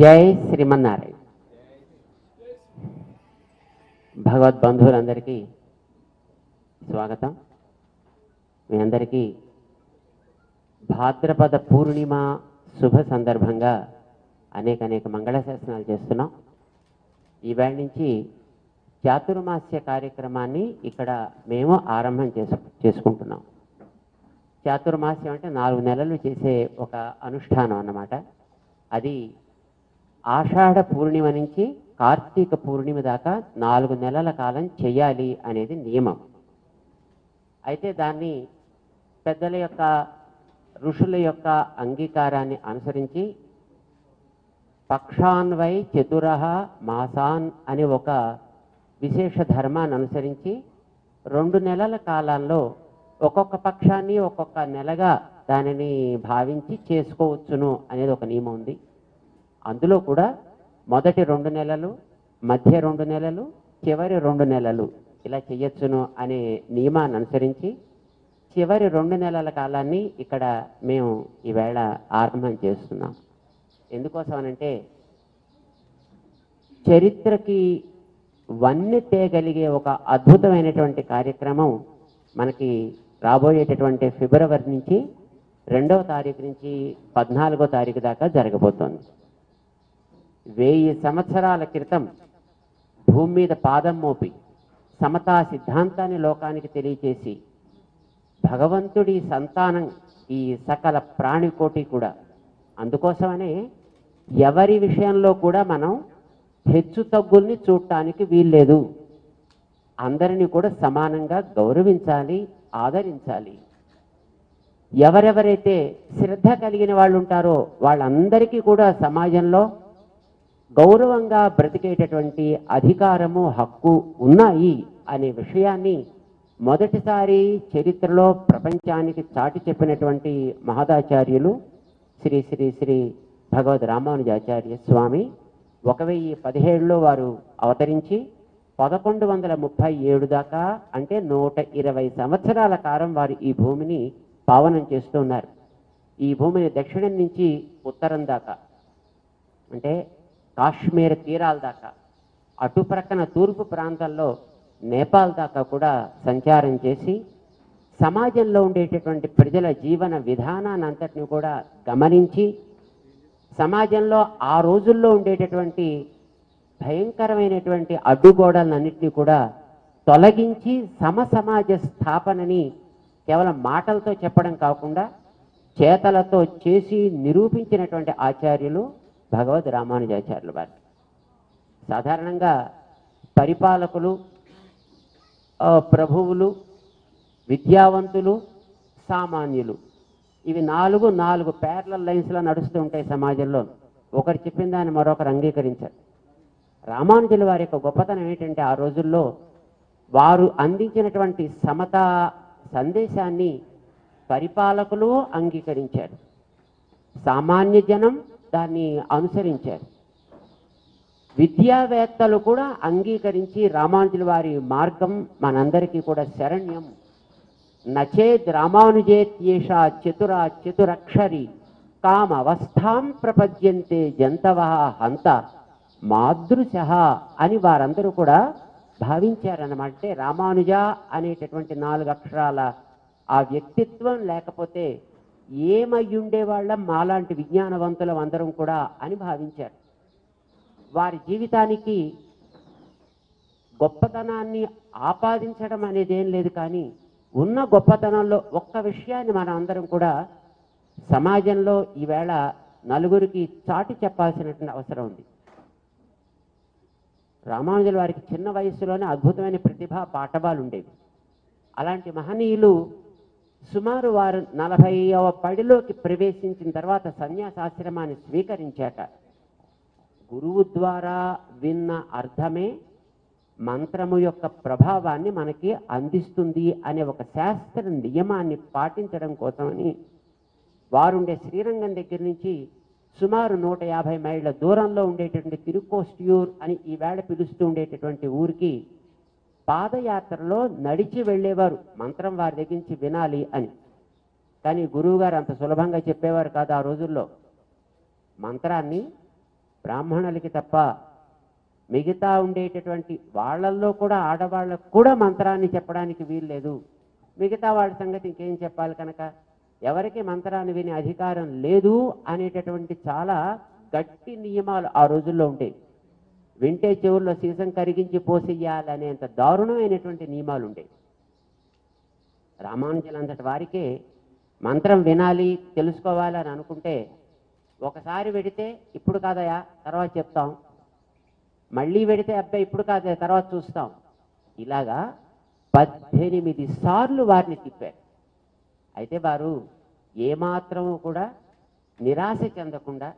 జై శ్రీమన్నారాయణ. భగవద్బంధువులందరికీ స్వాగతం. మీ అందరికీ భాద్రపద పూర్ణిమ శుభ సందర్భంగా అనేక మంగళశాసనాలు చేస్తున్నాం. ఈవేళ నుంచి చాతుర్మాస్య కార్యక్రమాన్ని ఇక్కడ మేము ఆరంభం చేసుకుంటున్నాం. చాతుర్మాస్యం అంటే 4 నెలలు చేసే ఒక అనుష్ఠానం అన్నమాట. అది ఆషాఢ పూర్ణిమ నుంచి కార్తీక పూర్ణిమ దాకా 4 నెలల కాలం చేయాలి అనేది నియమం. అయితే దాన్ని పెద్దల యొక్క ఋషుల యొక్క అంగీకారాన్ని అనుసరించి పక్షాన్వై చతురః మాసాన్ అని ఒక విశేష ధర్మాన్ని అనుసరించి 2 నెలల కాలంలో ఒక్కొక్క పక్షాన్ని ఒక్కొక్క నెలగా దానిని భావించి చేసుకోవచ్చును అనేది ఒక నియమం ఉంది. అందులో కూడా మొదటి 2 నెలలు, మధ్య 2 నెలలు, చివరి 2 నెలలు ఇలా చెయ్యొచ్చును అనే నియమాన్ని అనుసరించి చివరి 2 నెలల కాలాన్ని ఇక్కడ మేము ఈవేళ ఆరంభం చేస్తున్నాం. ఎందుకోసమనంటే చరిత్రకి వన్నె తేగలిగే ఒక అద్భుతమైనటువంటి కార్యక్రమం మనకి రాబోయేటటువంటి ఫిబ్రవరి నుంచి 2వ తారీఖు నుంచి 14వ తారీఖు దాకా జరగబోతోంది. 1000 సంవత్సరాల క్రితం భూమి మీద పాదం మోపి సమతా సిద్ధాంతాన్ని లోకానికి తెలియచేసి భగవంతుడి సంతానం ఈ సకల ప్రాణికోటి కూడా. అందుకోసమనే ఎవరి విషయంలో కూడా మనం హెచ్చు తగ్గుల్ని చూడటానికి వీల్లేదు. అందరినీ కూడా సమానంగా గౌరవించాలి, ఆదరించాలి. ఎవరెవరైతే శ్రద్ధ కలిగిన వాళ్ళు ఉంటారో వాళ్ళందరికీ కూడా సమాజంలో గౌరవంగా బ్రతికేటటువంటి అధికారము, హక్కు ఉన్నాయి అనే విషయాన్ని మొదటిసారి చరిత్రలో ప్రపంచానికి చాటి చెప్పినటువంటి మహదాచార్యులు శ్రీ శ్రీ శ్రీ భగవద్ రామానుజాచార్య స్వామి 1017లో వారు అవతరించి 1137 దాకా అంటే 120 సంవత్సరాల కాలం వారు ఈ భూమిని పావనం చేస్తున్నారు. ఈ భూమిని దక్షిణం నుంచి ఉత్తరం దాకా అంటే కాశ్మీర్ తీరాల దాకా, అటు ప్రక్కన తూర్పు ప్రాంతాల్లో నేపాల్ దాకా కూడా సంచారం చేసి సమాజంలో ఉండేటటువంటి ప్రజల జీవన విధానాన్ని అంతటిని కూడా గమనించి సమాజంలో ఆ రోజుల్లో ఉండేటటువంటి భయంకరమైనటువంటి అడ్డుగోడలన్నింటినీ కూడా తొలగించి సమసమాజ స్థాపనని కేవలం మాటలతో చెప్పడం కాకుండా చేతలతో చేసి నిరూపించినటువంటి ఆచార్యులు భగవద్ రామానుజాచార్యులు వారు. సాధారణంగా పరిపాలకులు, ప్రభువులు, విద్యావంతులు, సామాన్యులు ఇవి 4 ప్యారలల్ లైన్స్లో నడుస్తూ ఉంటాయి సమాజంలో. ఒకరు చెప్పిన దాన్ని మరొకరు అంగీకరించారు. రామానుజుల వారి యొక్క గొప్పతనం ఏంటంటే ఆ రోజుల్లో వారు అందించినటువంటి సమతా సందేశాన్ని పరిపాలకులు అంగీకరించారు, సామాన్య జనం దాన్ని అనుసరించారు, విద్యావేత్తలు కూడా అంగీకరించి రామానుజుల వారి మార్గం మనందరికీ కూడా శరణ్యం. నచేద్ రామానుజేత్యేష చతురక్షరి కామ అవస్థాం ప్రపద్యంతే జంతవ హంత మాదృశ అని వారందరూ కూడా భావించారన్నమాట. అంటే రామానుజ అనేటటువంటి 4 అక్షరాల ఆ వ్యక్తిత్వం లేకపోతే ఏమయ్యుండేవాళ్ళం మాలాంటి విజ్ఞానవంతులం అందరం కూడా అని భావించారు. వారి జీవితానికి గొప్పతనాన్ని ఆపాదించడం అనేది ఏం లేదు, కానీ ఉన్న గొప్పతనంలో ఒక్క విషయాన్ని మనం అందరం కూడా సమాజంలో ఈవేళ నలుగురికి చాటి చెప్పాల్సినటువంటి అవసరం ఉంది. రామానుజుల వారికి చిన్న వయస్సులోనే అద్భుతమైన ప్రతిభా పాఠవాలు ఉండేవి. అలాంటి మహనీయులు సుమారు వారు 40వ పడిలోకి ప్రవేశించిన తర్వాత సన్యాసాశ్రమాన్ని స్వీకరించాక గురువు ద్వారా విన్న అర్థమే మంత్రము యొక్క ప్రభావాన్ని మనకి అందిస్తుంది అనే ఒక శాస్త్ర నియమాన్ని పాటించడం కోసమని వారుండే శ్రీరంగం దగ్గర నుంచి సుమారు 150 మైళ్ళ దూరంలో ఉండేటటువంటి తిరుకోస్ట్యూర్ అని ఈవేళ పిలుస్తూ ఉండేటటువంటి ఊరికి పాదయాత్రలో నడిచి వెళ్ళేవారు మంత్రం వారి దగ్గర నుంచి వినాలి అని. కానీ గురువుగారు అంత సులభంగా చెప్పేవారు కాదు ఆ రోజుల్లో. మంత్రాన్ని బ్రాహ్మణులకి తప్ప మిగతా ఉండేటటువంటి వాళ్ళల్లో కూడా ఆడవాళ్ళకు కూడా మంత్రాన్ని చెప్పడానికి వీల్లేదు. మిగతా వాళ్ళ సంగతి ఇంకేం చెప్పాలి కనుక ఎవరికి మంత్రాన్ని వినే అధికారం లేదు అనేటటువంటి చాలా గట్టి నియమాలు ఆ రోజుల్లో ఉండేవి. వింటే చెవుల్లో సీసం కరిగించి పోసేయాలనేంత దారుణమైనటువంటి నియమాలు ఉండేవి. రామానుజులంతటి వారికే మంత్రం వినాలి తెలుసుకోవాలని అనుకుంటే ఒకసారి వెడితే ఇప్పుడు కాదయా తర్వాత చెప్తాం, మళ్ళీ వెడితే అబ్బాయి ఇప్పుడు కాదయా తర్వాత చూస్తాం, ఇలాగా 18 సార్లు వారిని తిప్పారు. అయితే వారు ఏమాత్రము కూడా నిరాశ చెందకుండా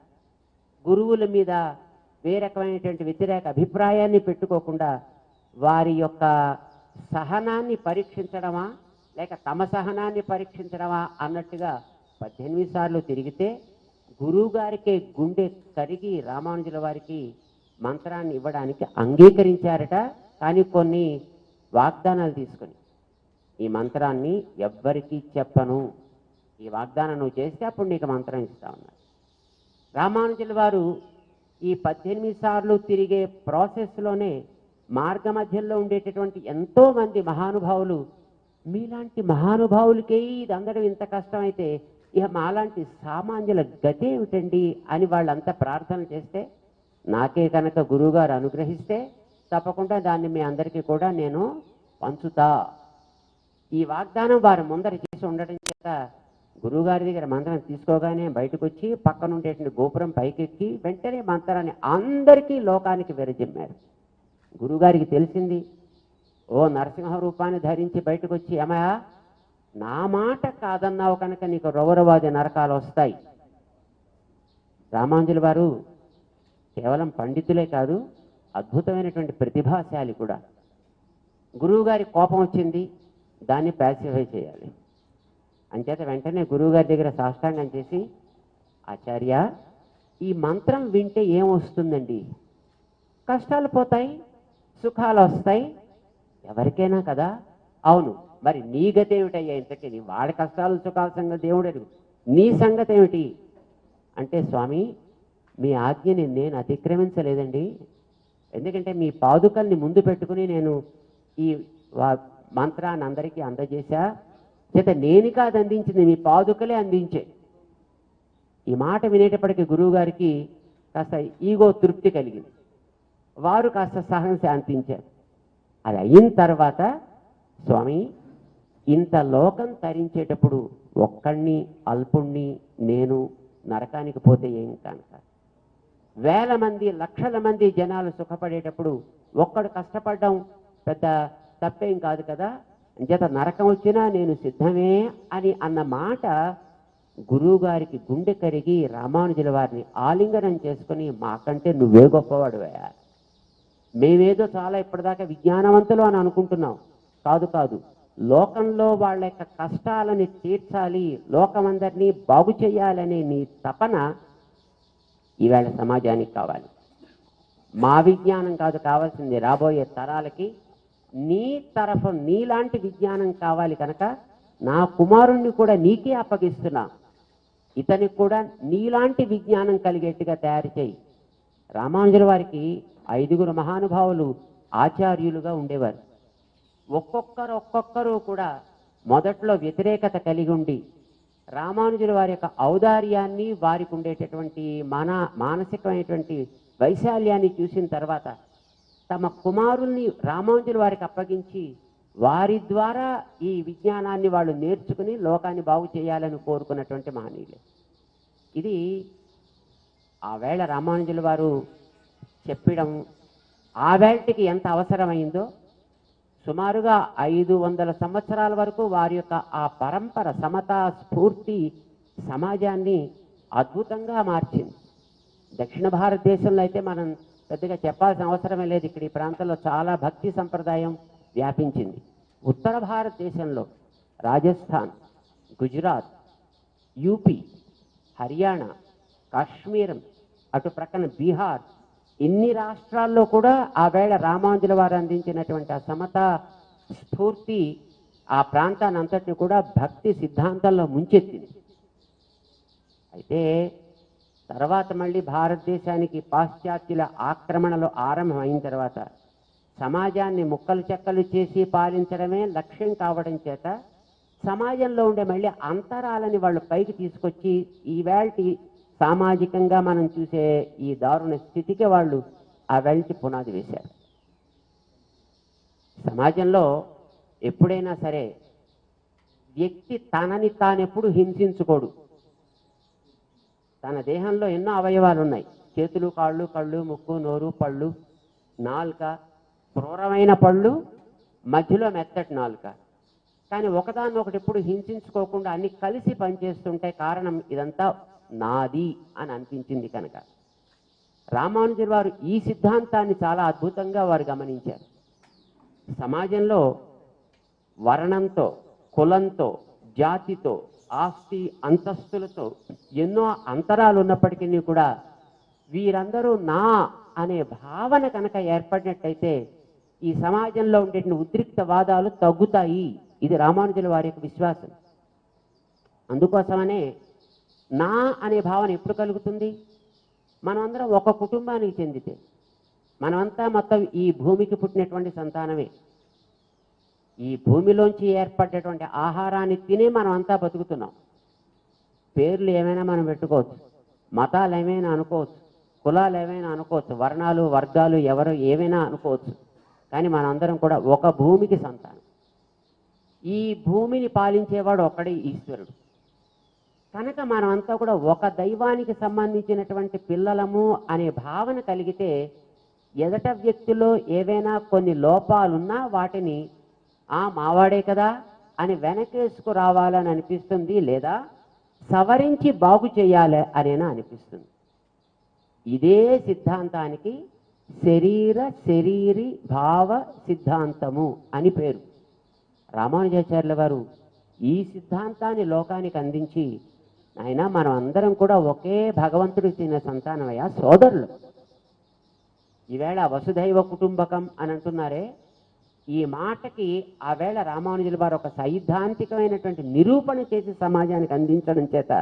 గురువుల మీద ఏ రకమైనటువంటి వ్యతిరేక అభిప్రాయాన్ని పెట్టుకోకుండా వారి యొక్క సహనాన్ని పరీక్షించడమా లేక తమ సహనాన్ని పరీక్షించడమా అన్నట్టుగా 18 సార్లు తిరిగితే గురువు గారికే గుండె కరిగి రామానుజుల వారికి మంత్రాన్ని ఇవ్వడానికి అంగీకరించారట. కానీ కొన్ని వాగ్దానాలు తీసుకొని, ఈ మంత్రాన్ని ఎవ్వరికీ చెప్పను, ఈ వాగ్దానం నువ్వు చేస్తే అప్పుడు నీకు మంత్రం ఇస్తా ఉన్నారు. రామానుజుల వారు ఈ 18 సార్లు తిరిగే ప్రాసెస్లోనే మార్గ మధ్యంలో ఉండేటటువంటి ఎంతోమంది మహానుభావులు, మీలాంటి మహానుభావులకే ఇది అందడం ఇంత కష్టమైతే ఇక మాలాంటి సామాన్యుల గతి ఏమిటండి అని వాళ్ళంతా ప్రార్థన చేస్తే, నాకే కనుక గురువుగారు అనుగ్రహిస్తే తప్పకుండా దాన్ని మీ అందరికీ కూడా నేను పంచుతా. ఈ వాగ్దానం వారు ముందర చేసి ఉండడం చేత గురువుగారి దగ్గర మంత్రం తీసుకోగానే బయటకు వచ్చి పక్కన ఉండేటువంటి గోపురం పైకెక్కి వెంటనే మంత్రాన్ని అందరికీ లోకానికి విరజిమ్మారు. గురువుగారికి తెలిసింది. ఓ నరసింహ రూపాన్ని ధరించి బయటకు వచ్చి, ఏమయ్యా నా మాట కాదన్నావు కనుక నీకు రౌరవాది నరకాలు వస్తాయి. రామానుజుల వారు కేవలం పండితులే కాదు, అద్భుతమైనటువంటి ప్రతిభాశాలి కూడా. గురువుగారి కోపం వచ్చింది, దాన్ని ప్యాసిఫై చేయాలి. అంచేత వెంటనే గురువుగారి దగ్గర సాష్టాంగం చేసి, ఆచార్య ఈ మంత్రం వింటే ఏమొస్తుందండి? కష్టాలు పోతాయి, సుఖాలు వస్తాయి, ఎవరికైనా కదా. అవును, మరి నీ గతి ఏమిటయ్యా? ఇంతకీ వాడి కష్టాలు సుఖాల సంగతి దేవుడు అడుగు, నీ సంగతి ఏమిటి అంటే, స్వామి మీ ఆజ్ఞని నేను అతిక్రమించలేదండి. ఎందుకంటే మీ పాదుకల్ని ముందు పెట్టుకుని నేను ఈ మంత్రాన్ని అందరికీ అందజేశా. చేత నేను కాదు అందించింది, మీ పాదుకలే అందించే. ఈ మాట వినేటప్పటికీ గురువుగారికి కాస్త ఈగో తృప్తి కలిగింది. వారు కాస్త సహనం శాంతించారు. అది అయిన తర్వాత, స్వామి ఇంత లోకం తరించేటప్పుడు ఒక్కడిని అల్పుణ్ణి నేను నరకానికి పోతే ఏం కనుక, వేల మంది లక్షల మంది జనాలు సుఖపడేటప్పుడు ఒక్కడు కష్టపడడం పెద్ద తప్పేం కాదు కదా, అంచేత నరకం వచ్చినా నేను సిద్ధమే అని అన్న మాట గురువు గారికి గుండె కరిగి రామానుజుల వారిని ఆలింగనం చేసుకుని, మాకంటే నువ్వే గొప్పవాడువయ్యా, మేమేదో చాలా ఇప్పటిదాకా విజ్ఞానవంతులు అని అనుకుంటున్నాం, కాదు కాదు, లోకంలో వాళ్ళ యొక్క కష్టాలని తీర్చాలి, లోకమందరినీ బాగు చేయాలనే నీ తపన ఈవేళ సమాజానికి కావాలి. మా విజ్ఞానం కాదు కావాల్సింది, రాబోయే తరాలకి నీ తరఫు నీలాంటి విజ్ఞానం కావాలి కనుక నా కుమారుణ్ణి కూడా నీకే అప్పగిస్తున్నా, ఇతనికి కూడా నీలాంటి విజ్ఞానం కలిగేట్టుగా తయారు చేయి. రామానుజుల వారికి 5 మహానుభావులు ఆచార్యులుగా ఉండేవారు. ఒక్కొక్కరు కూడా మొదట్లో వ్యతిరేకత కలిగి ఉండి రామానుజుల వారి యొక్క ఔదార్యాన్ని, వారికి ఉండేటటువంటి మానసికమైనటువంటి వైశాల్యాన్ని చూసిన తర్వాత తమ కుమారుల్ని రామానుజుల వారికి అప్పగించి వారి ద్వారా ఈ విజ్ఞానాన్ని వాళ్ళు నేర్చుకుని లోకాన్ని బాగు చేయాలని కోరుకున్నటువంటి మహనీయులు. ఇది ఆ వేళ రామానుజుల వారు చెప్పడం ఆ వేళకి ఎంత అవసరమైందో, సుమారుగా 500 సంవత్సరాల వరకు వారి యొక్క ఆ పరంపర సమతా స్ఫూర్తి సమాజాన్ని అద్భుతంగా మార్చింది. దక్షిణ భారతదేశంలో అయితే మనం పెద్దగా చెప్పాల్సిన అవసరమే లేదు, ఇక్కడ ఈ ప్రాంతంలో చాలా భక్తి సంప్రదాయం వ్యాపించింది. ఉత్తర భారతదేశంలో రాజస్థాన్, గుజరాత్, యూపీ, హర్యానా, కాశ్మీరం, అటు ప్రక్కన బీహార్, ఇన్ని రాష్ట్రాల్లో కూడా ఆ వేళ రామానుజుల వారు అందించినటువంటి ఆ సమతా స్ఫూర్తి ఆ ప్రాంతాన్ని అంతటిని కూడా భక్తి సిద్ధాంతాల్లో ముంచెత్తింది. అయితే తర్వాత మళ్ళీ భారతదేశానికి పాశ్చాత్యుల ఆక్రమణలు ఆరంభమైన తర్వాత సమాజాన్ని ముక్కలు చెక్కలు చేసి పాలించడమే లక్ష్యం కావడం చేత సమాజంలో ఉండే మళ్ళీ అంతరాలని వాళ్ళు పైకి తీసుకొచ్చి ఈవేళటి సామాజికంగా మనం చూసే ఈ దారుణ స్థితికి వాళ్ళు ఆ వెళ్చి పునాది వేశారు. సమాజంలో ఎప్పుడైనా సరే వ్యక్తి తనని తానెప్పుడు హింసించుకోడు. తన దేహంలో ఎన్నో అవయవాలు ఉన్నాయి. చేతులు, కాళ్ళు, కళ్ళు, ముక్కు, నోరు, పళ్ళు, నాలుక, క్రూరమైన పళ్ళు, మధ్యలో మెత్తటి నాలుక. కానీ ఒకదాన్ని ఒకటి ఎప్పుడు హింసించుకోకుండా అన్ని కలిసి పనిచేస్తుంటే కారణం ఇదంతా నాది అని అనిపించింది కనుక రామానుజుల వారు ఈ సిద్ధాంతాన్ని చాలా అద్భుతంగా వారు గమనించారు. సమాజంలో వర్ణంతో, కులంతో, జాతితో, ఆస్తి అంతస్తులతో ఎన్నో అంతరాలు ఉన్నప్పటికీ కూడా వీరందరూ నా అనే భావన కనుక ఏర్పడినట్టయితే ఈ సమాజంలో ఉండే ఉద్రిక్త వాదాలు తగ్గుతాయి. ఇది రామానుజుల వారి యొక్క విశ్వాసం. అందుకోసమనే నా అనే భావన ఎప్పుడు కలుగుతుంది? మనమందరం ఒక కుటుంబానికి చెందితే, మనమంతా మొత్తం ఈ భూమికి పుట్టినటువంటి సంతానమే. ఈ భూమిలోంచి ఏర్పడేటువంటి ఆహారాన్ని తినే మనం అంతా బతుకుతున్నాం. పేర్లు ఏమైనా మనం పెట్టుకోవచ్చు, మతాలు ఏమైనా అనుకోవచ్చు, కులాలు ఏమైనా అనుకోవచ్చు, వర్ణాలు వర్గాలు ఎవరు ఏమైనా అనుకోవచ్చు. కానీ మనందరం కూడా ఒక భూమికి సంతానం. ఈ భూమిని పాలించేవాడు ఒక్కడే ఈశ్వరుడు. కనుక మనమంతా కూడా ఒక దైవానికి సంబంధించినటువంటి పిల్లలము అనే భావన కలిగితే ఎదట వ్యక్తిలో ఏవైనా కొన్ని లోపాలున్నా వాటిని మావాడే కదా అని వెనకేసుకు రావాలని అనిపిస్తుంది, లేదా సవరించి బాగు చేయాలి అనేనా అనిపిస్తుంది. ఇదే సిద్ధాంతానికి శరీరీ భావ సిద్ధాంతము అని పేరు. రామానుజాచార్యుల వారు ఈ సిద్ధాంతాన్ని లోకానికి అందించి, అయినా మనం అందరం కూడా ఒకే భగవంతుడికి చెందిన సంతానమయ్యా, సోదరులు. ఈవేళ వసుధైవ కుటుంబకం అని అంటున్నారే, ఈ మాటకి ఆవేళ రామానుజుల వారు ఒక సైద్ధాంతికమైనటువంటి నిరూపణ చేసి సమాజానికి అందించడం చేత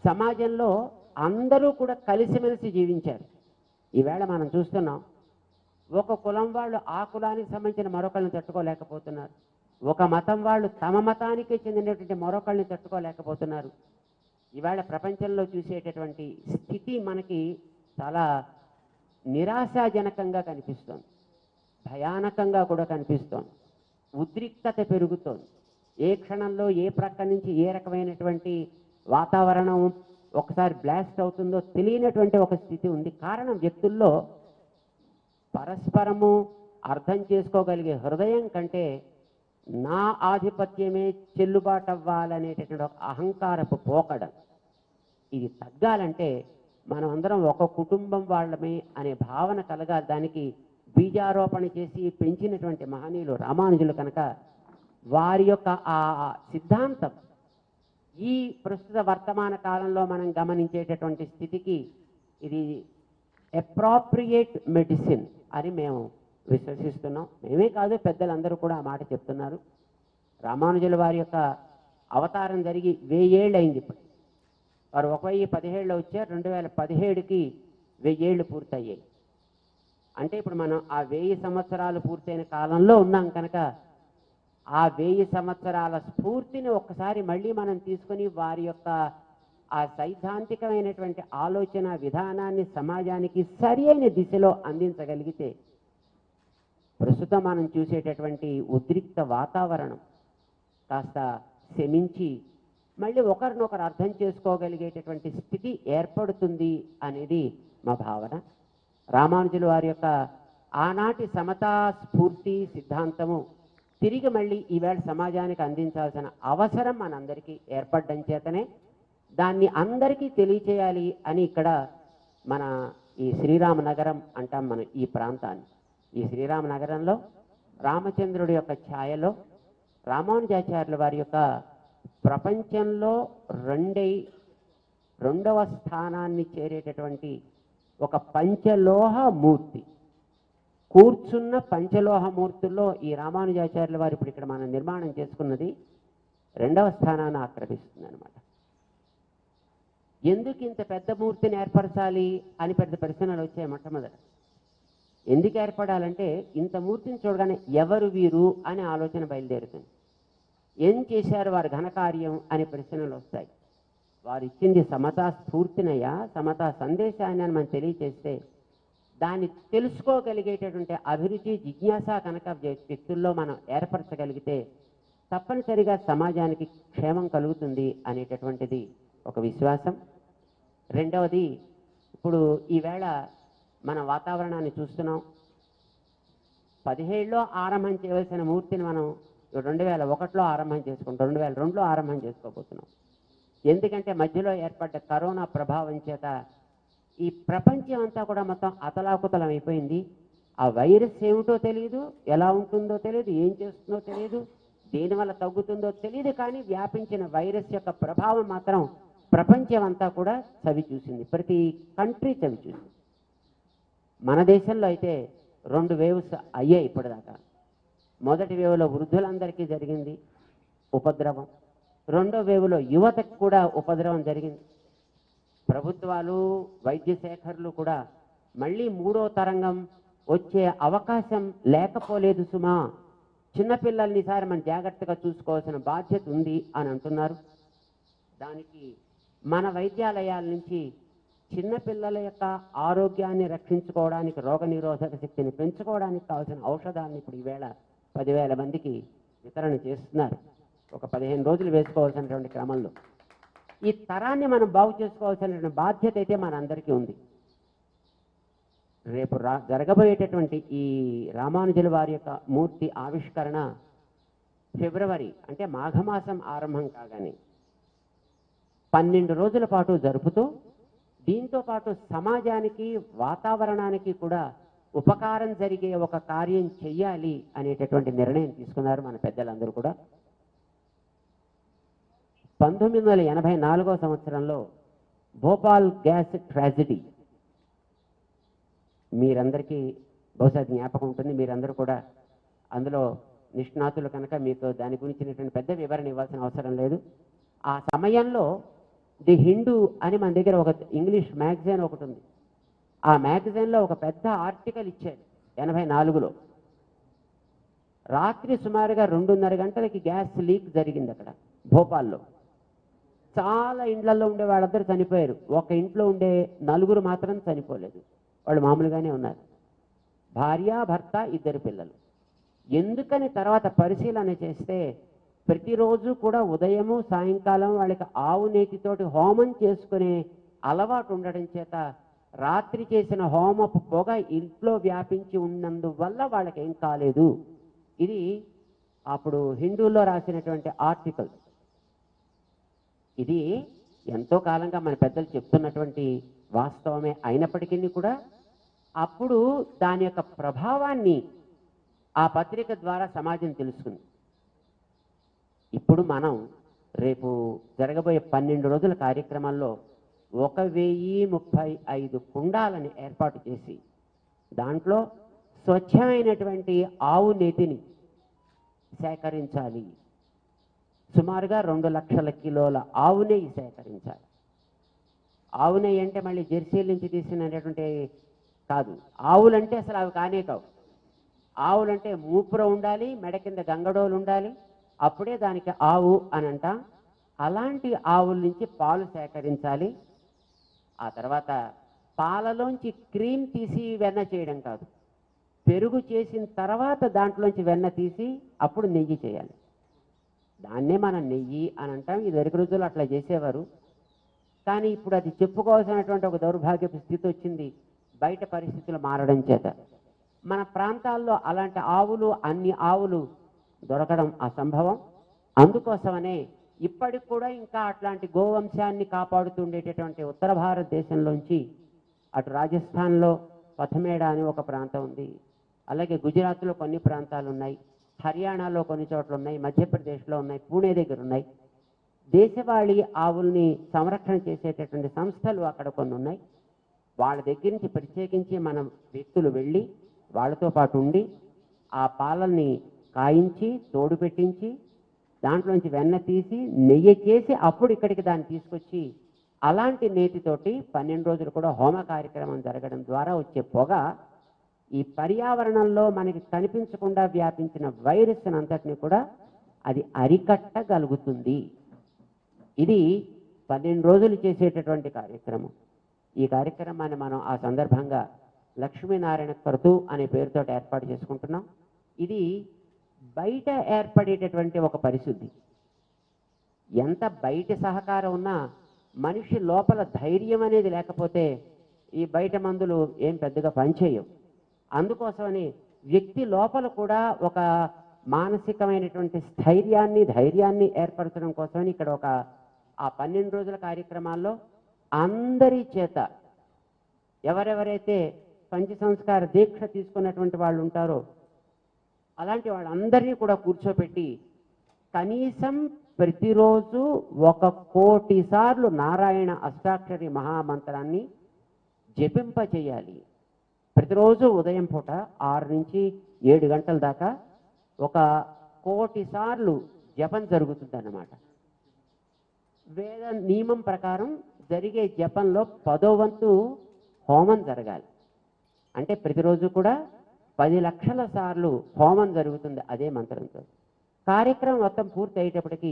సమాజంలో అందరూ కూడా కలిసిమెలిసి జీవించారు. ఈవేళ మనం చూస్తున్నాం, ఒక కులం వాళ్ళు ఆ కులానికి సంబంధించిన మరొకళ్ళని తట్టుకోలేకపోతున్నారు. ఒక మతం వాళ్ళు తమ మతానికి చెందినటువంటి మరొకళ్ళని తట్టుకోలేకపోతున్నారు. ఈవేళ ప్రపంచంలో చూసేటటువంటి స్థితి మనకి చాలా నిరాశాజనకంగా కనిపిస్తోంది, భయానకంగా కూడా కనిపిస్తోంది. ఉద్రిక్తత పెరుగుతోంది. ఏ క్షణంలో ఏ ప్రక్క నుంచి ఏ రకమైనటువంటి వాతావరణం ఒకసారి బ్లాస్ట్ అవుతుందో తెలియనటువంటి ఒక స్థితి ఉంది. కారణం వ్యక్తుల్లో పరస్పరము అర్థం చేసుకోగలిగే హృదయం కంటే నా ఆధిపత్యమే చెల్లుబాటు అవ్వాలనేటటువంటి ఒక అహంకారపు పోకడం. ఇది తగ్గాలంటే మనం అందరం ఒక కుటుంబం వాళ్ళమే అనే భావన కలగాలి. దానికి బీజారోపణ చేసి పెంచినటువంటి మహనీయులు రామానుజులు కనుక వారి యొక్క ఆ సిద్ధాంతం ఈ ప్రస్తుత వర్తమాన కాలంలో మనం గమనించేటటువంటి స్థితికి ఇది అప్రాప్రియేట్ మెడిసిన్ అని మేము విశ్వసిస్తున్నాం. మేమే కాదు, పెద్దలందరూ కూడా ఆ మాట చెప్తున్నారు. రామానుజుల వారి యొక్క అవతారం జరిగి 1000 ఏళ్ళు అయింది. ఇప్పుడు వారు 1017లో వచ్చారు, 2017కి 1000 ఏళ్ళు పూర్తయ్యాయి. అంటే ఇప్పుడు మనం ఆ 1000 సంవత్సరాలు పూర్తయిన కాలంలో ఉన్నాం కనుక ఆ 1000 సంవత్సరాల స్ఫూర్తిని ఒక్కసారి మళ్ళీ మనం తీసుకొని వారి యొక్క ఆ సైద్ధాంతికమైనటువంటి ఆలోచన విధానాన్ని సమాజానికి సరి అయిన దిశలో అందించగలిగితే ప్రస్తుతం మనం చూసేటటువంటి ఉద్రిక్త వాతావరణం కాస్త శమించి మళ్ళీ ఒకరినొకరు అర్థం చేసుకోగలిగేటటువంటి స్థితి ఏర్పడుతుంది అనేది మా భావన. రామానుజుల వారి యొక్క ఆనాటి సమతా స్ఫూర్తి సిద్ధాంతము తిరిగి మళ్ళీ ఈవేళ సమాజానికి అందించాల్సిన అవసరం మనందరికీ ఏర్పడడం చేతనే దాన్ని అందరికీ తెలియచేయాలి అని ఇక్కడ మన ఈ శ్రీరామనగరం అంటాం. మన ఈ ప్రాంతాన్ని, ఈ శ్రీరామనగరంలో రామచంద్రుడి యొక్క ఛాయలో రామానుజాచార్యుల వారి యొక్క ప్రపంచంలో రెండవ స్థానాన్ని చేరేటటువంటి ఒక పంచలోహ మూర్తి, కూర్చున్న పంచలోహ మూర్తుల్లో ఈ రామానుజాచార్యుల వారు ఇప్పుడు ఇక్కడ మనం నిర్మాణం చేసుకున్నది 2వ స్థానాన్ని ఆక్రమిస్తుంది అనమాట. ఎందుకు ఇంత పెద్ద మూర్తిని ఏర్పరచాలి అని పెద్ద ప్రశ్నలు వచ్చాయి మొట్టమొదట. ఎందుకు ఏర్పడాలంటే ఇంత మూర్తిని చూడగానే ఎవరు వీరు అనే ఆలోచన బయలుదేరుతుంది. ఏం చేశారు వారు ఘనకార్యం అనే ప్రశ్నలు వస్తాయి. వారు ఇచ్చింది సమతా స్ఫూర్తినయ్యా, సమతా సందేశాన్ని అని మనం తెలియచేస్తే దాన్ని తెలుసుకోగలిగేటటువంటి అభిరుచి, జిజ్ఞాస కనుక వ్యక్తుల్లో మనం ఏర్పరచగలిగితే తప్పనిసరిగా సమాజానికి క్షేమం కలుగుతుంది అనేటటువంటిది ఒక విశ్వాసం. రెండవది, ఇప్పుడు ఈవేళ మన వాతావరణాన్ని చూస్తున్నాం. 17లో ఆరంభం చేయవలసిన మూర్తిని మనం 2001లో ఆరంభం చేసుకుంటాం, 2002లో ఆరంభం చేసుకోబోతున్నాం. ఎందుకంటే మధ్యలో ఏర్పడ్డ కరోనా ప్రభావం చేత ఈ ప్రపంచం అంతా కూడా మొత్తం అతలాకుతలం అయిపోయింది. ఆ వైరస్ ఏమిటో తెలియదు, ఎలా ఉంటుందో తెలియదు, ఏం చేస్తుందో తెలియదు, దేనివల్ల తగ్గుతుందో తెలియదు. కానీ వ్యాపించిన వైరస్ యొక్క ప్రభావం మాత్రం ప్రపంచం అంతా కూడా చవి చూసింది, ప్రతి కంట్రీ చవి చూసింది. మన దేశంలో అయితే 2 వేవ్స్ అయ్యాయి ఇప్పటిదాకా. మొదటి వేవ్లో వృద్ధులందరికీ జరిగింది ఉపద్రవం, రెండో వేవ్లో యువతకు కూడా ఉపద్రవం జరిగింది. ప్రభుత్వాలు, వైద్య శాఖలు కూడా మళ్ళీ 3వ తరంగం వచ్చే అవకాశం లేకపోలేదు సుమా, చిన్నపిల్లల్ని ఈసారి మనం జాగ్రత్తగా చూసుకోవాల్సిన బాధ్యత ఉంది అని అంటున్నారు. దానికి మన వైద్యాలయాల నుంచి చిన్నపిల్లల యొక్క ఆరోగ్యాన్ని రక్షించుకోవడానికి, రోగనిరోధక శక్తిని పెంచుకోవడానికి కావాల్సిన ఔషధాలను ఇప్పుడు ఈవేళ 10,000 మందికి వితరణ చేస్తున్నారు. ఒక 15 రోజులు వేసుకోవాల్సినటువంటి క్రమంలో ఈ తరాన్ని మనం బాగు చేసుకోవాల్సినటువంటి బాధ్యత అయితే మనందరికీ ఉంది. రేపు జరగబోయేటటువంటి ఈ రామానుజుల వారి యొక్క మూర్తి ఆవిష్కరణ ఫిబ్రవరి అంటే మాఘమాసం ఆరంభం కాగానే 12 రోజుల పాటు జరుపుతూ దీంతో పాటు సమాజానికి, వాతావరణానికి కూడా ఉపకారం జరిగే ఒక కార్యం చెయ్యాలి అనేటటువంటి నిర్ణయం తీసుకున్నారు మన పెద్దలందరూ కూడా. 1984వ సంవత్సరంలో భోపాల్ గ్యాస్ ట్రాజడీ మీరందరికీ బహుశా జ్ఞాపకం ఉంటుంది. మీరందరూ కూడా అందులో నిష్ణాతులు కనుక మీకు దాని గురించినటువంటి పెద్ద వివరణ ఇవ్వాల్సిన అవసరం లేదు. ఆ సమయంలో ది హిందూ అని మన దగ్గర ఒక ఇంగ్లీష్ మ్యాగజైన్ ఒకటి ఉంది. ఆ మ్యాగజైన్లో ఒక పెద్ద ఆర్టికల్ ఇచ్చారు 84లో. రాత్రి సుమారుగా 2:30 గంటలకి గ్యాస్ లీక్ జరిగింది అక్కడ భోపాల్లో. చాలా ఇండ్లలో ఉండే వాళ్ళందరూ చనిపోయారు. ఒక ఇంట్లో ఉండే 4 మాత్రం చనిపోలేదు, వాళ్ళు మామూలుగానే ఉన్నారు. భార్య, భర్త, 2 పిల్లలు. ఎందుకని తర్వాత పరిశీలన చేస్తే ప్రతిరోజు కూడా ఉదయము సాయంకాలం వాళ్ళకి ఆవు నేతితోటి హోమం చేసుకునే అలవాటు ఉండడం చేత రాత్రి చేసిన హోమపు పొగ ఇంట్లో వ్యాపించి ఉన్నందువల్ల వాళ్ళకి ఏం కాలేదు. ఇది అప్పుడు హిందూలో రాసినటువంటి ఆర్టికల్. ఇది ఎంతో కాలంగా మన పెద్దలు చెప్తున్నటువంటి వాస్తవమే అయినప్పటికీ కూడా అప్పుడు దాని యొక్క ప్రభావాన్ని ఆ పత్రిక ద్వారా సమాజం తెలుసుకుంది. ఇప్పుడు మనం రేపు జరగబోయే 12 రోజుల కార్యక్రమాల్లో 1035 కుండాలని ఏర్పాటు చేసి దాంట్లో స్వచ్ఛమైనటువంటి ఆవు నేతిని సేకరించాలి. సుమారుగా 2 లక్షల కిలోల ఆవు నెయ్యి సేకరించాలి. ఆవు నెయ్యి అంటే మళ్ళీ జెర్సీల నుంచి తీసినటువంటి కాదు. ఆవులంటే అసలు అవి కానే కావు. ఆవులంటే మూపుర ఉండాలి, మెడ కింద గంగడోలు ఉండాలి, అప్పుడే దానికి ఆవు అని అంటాం. అలాంటి ఆవుల నుంచి పాలు సేకరించాలి. ఆ తర్వాత పాలలోంచి క్రీమ్ తీసి వెన్న చేయడం కాదు, పెరుగు చేసిన తర్వాత దాంట్లోంచి వెన్న తీసి అప్పుడు నెయ్యి చేయాలి. దాన్నే మనం నెయ్యి అని అంటాం. ఇదివరకు రోజుల్లో అట్లా చేసేవారు. కానీ ఇప్పుడు అది చెప్పుకోవాల్సినటువంటి ఒక దౌర్భాగ్యపు స్థితి వచ్చింది బయట పరిస్థితులు మారడం చేత. మన ప్రాంతాల్లో అలాంటి ఆవులు, అన్ని ఆవులు దొరకడం అసంభవం. అందుకోసమనే ఇప్పటికి కూడా ఇంకా అట్లాంటి గోవంశాన్ని కాపాడుతుండేటటువంటి ఉత్తర భారతదేశంలోంచి అటు రాజస్థాన్లో పథమేడా అని ఒక ప్రాంతం ఉంది, అలాగే గుజరాత్లో కొన్ని ప్రాంతాలు ఉన్నాయి, హర్యానాలో కొన్ని చోట్ల ఉన్నాయి, మధ్యప్రదేశ్లో ఉన్నాయి, పూణే దగ్గర ఉన్నాయి. దేశవాళీ ఆవుల్ని సంరక్షణ చేసేటటువంటి సంస్థలు అక్కడ కొన్ని ఉన్నాయి. వాళ్ళ దగ్గర నుంచి ప్రత్యేకించి మన వ్యక్తులు వెళ్ళి వాళ్ళతో పాటు ఉండి ఆ పాలల్ని కాయించి తోడు పెట్టించి దాంట్లోంచి వెన్న తీసి నెయ్యి చేసి అప్పుడు ఇక్కడికి దాన్ని తీసుకొచ్చి అలాంటి నేతితోటి 12 రోజులు కూడా హోమ కార్యక్రమం జరగడం ద్వారా వచ్చే పొగ ఈ పర్యావరణంలో మనకి కనిపించకుండా వ్యాపించిన వైరస్ అంతటిని కూడా అది అరికట్టగలుగుతుంది. ఇది 12 రోజులు చేసేటటువంటి కార్యక్రమం. ఈ కార్యక్రమాన్ని మనం ఆ సందర్భంగా లక్ష్మీనారాయణ క్రతు అనే పేరుతో ఏర్పాటు చేసుకుంటున్నాం. ఇది బయట ఏర్పడేటటువంటి ఒక పరిశుద్ధి. ఎంత బయట సహకారం ఉన్నా మనిషి లోపల ధైర్యం అనేది లేకపోతే ఈ బయట మందులు ఏం పెద్దగా పనిచేయవు. అందుకోసమని వ్యక్తి లోపల కూడా ఒక మానసికమైనటువంటి ధైర్యాన్ని ఏర్పరచడం కోసమని ఇక్కడ ఆ 12 రోజుల కార్యక్రమాల్లో అందరి చేత ఎవరెవరైతే పంచ సంస్కార దీక్ష తీసుకున్నటువంటి వాళ్ళు ఉంటారో అలాంటి వాళ్ళందరినీ కూడా కూర్చోపెట్టి కనీసం ప్రతిరోజు 1,00,00,000 సార్లు నారాయణ అష్టాక్షరి మహామంత్రాన్ని జపింపచేయాలి. ప్రతిరోజు ఉదయం పూట 6 నుంచి 7 గంటల దాకా 1,00,00,000 సార్లు జపం జరుగుతుందన్నమాట. వేద నియమం ప్రకారం జరిగే జపంలో 10వ వంతు హోమం జరగాలి. అంటే ప్రతిరోజు కూడా 10 లక్షల సార్లు హోమం జరుగుతుంది అదే మంత్రంతో. కార్యక్రమం మొత్తం పూర్తి అయ్యేటప్పటికి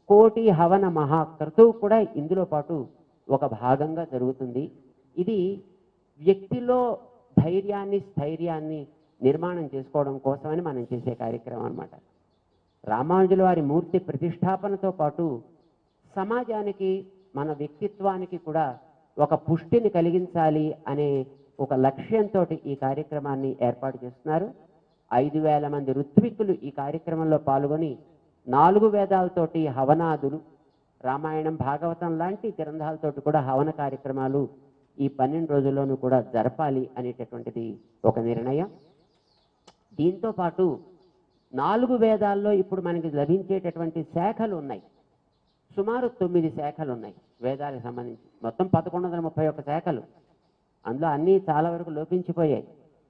1,00,00,000 హవన మహాక్రతువు కూడా ఇందులో పాటు ఒక భాగంగా జరుగుతుంది. ఇది వ్యక్తిలో స్థైర్యాన్ని నిర్మాణం చేసుకోవడం కోసమని మనం చేసే కార్యక్రమం అన్నమాట. రామానుజుల వారి మూర్తి ప్రతిష్టాపనతో పాటు సమాజానికి మన వ్యక్తిత్వానికి కూడా ఒక పుష్టిని కలిగించాలి అనే ఒక లక్ష్యంతో ఈ కార్యక్రమాన్ని ఏర్పాటు చేస్తున్నారు. 5,000 మంది ఋత్విక్కులు ఈ కార్యక్రమంలో పాల్గొని 4 వేదాలతోటి హవనాదులు, రామాయణం భాగవతం లాంటి గ్రంథాలతోటి కూడా హవన కార్యక్రమాలు ఈ 12 రోజుల్లోనూ కూడా జరపాలి అనేటటువంటిది ఒక నిర్ణయం. దీంతో పాటు 4 వేదాల్లో ఇప్పుడు మనకి లభించేటటువంటి శాఖలు ఉన్నాయి. సుమారు 9 శాఖలు ఉన్నాయి వేదాలకు సంబంధించి. మొత్తం 1131 శాఖలు. అందులో అన్నీ చాలా వరకు లోపించిపోయాయి.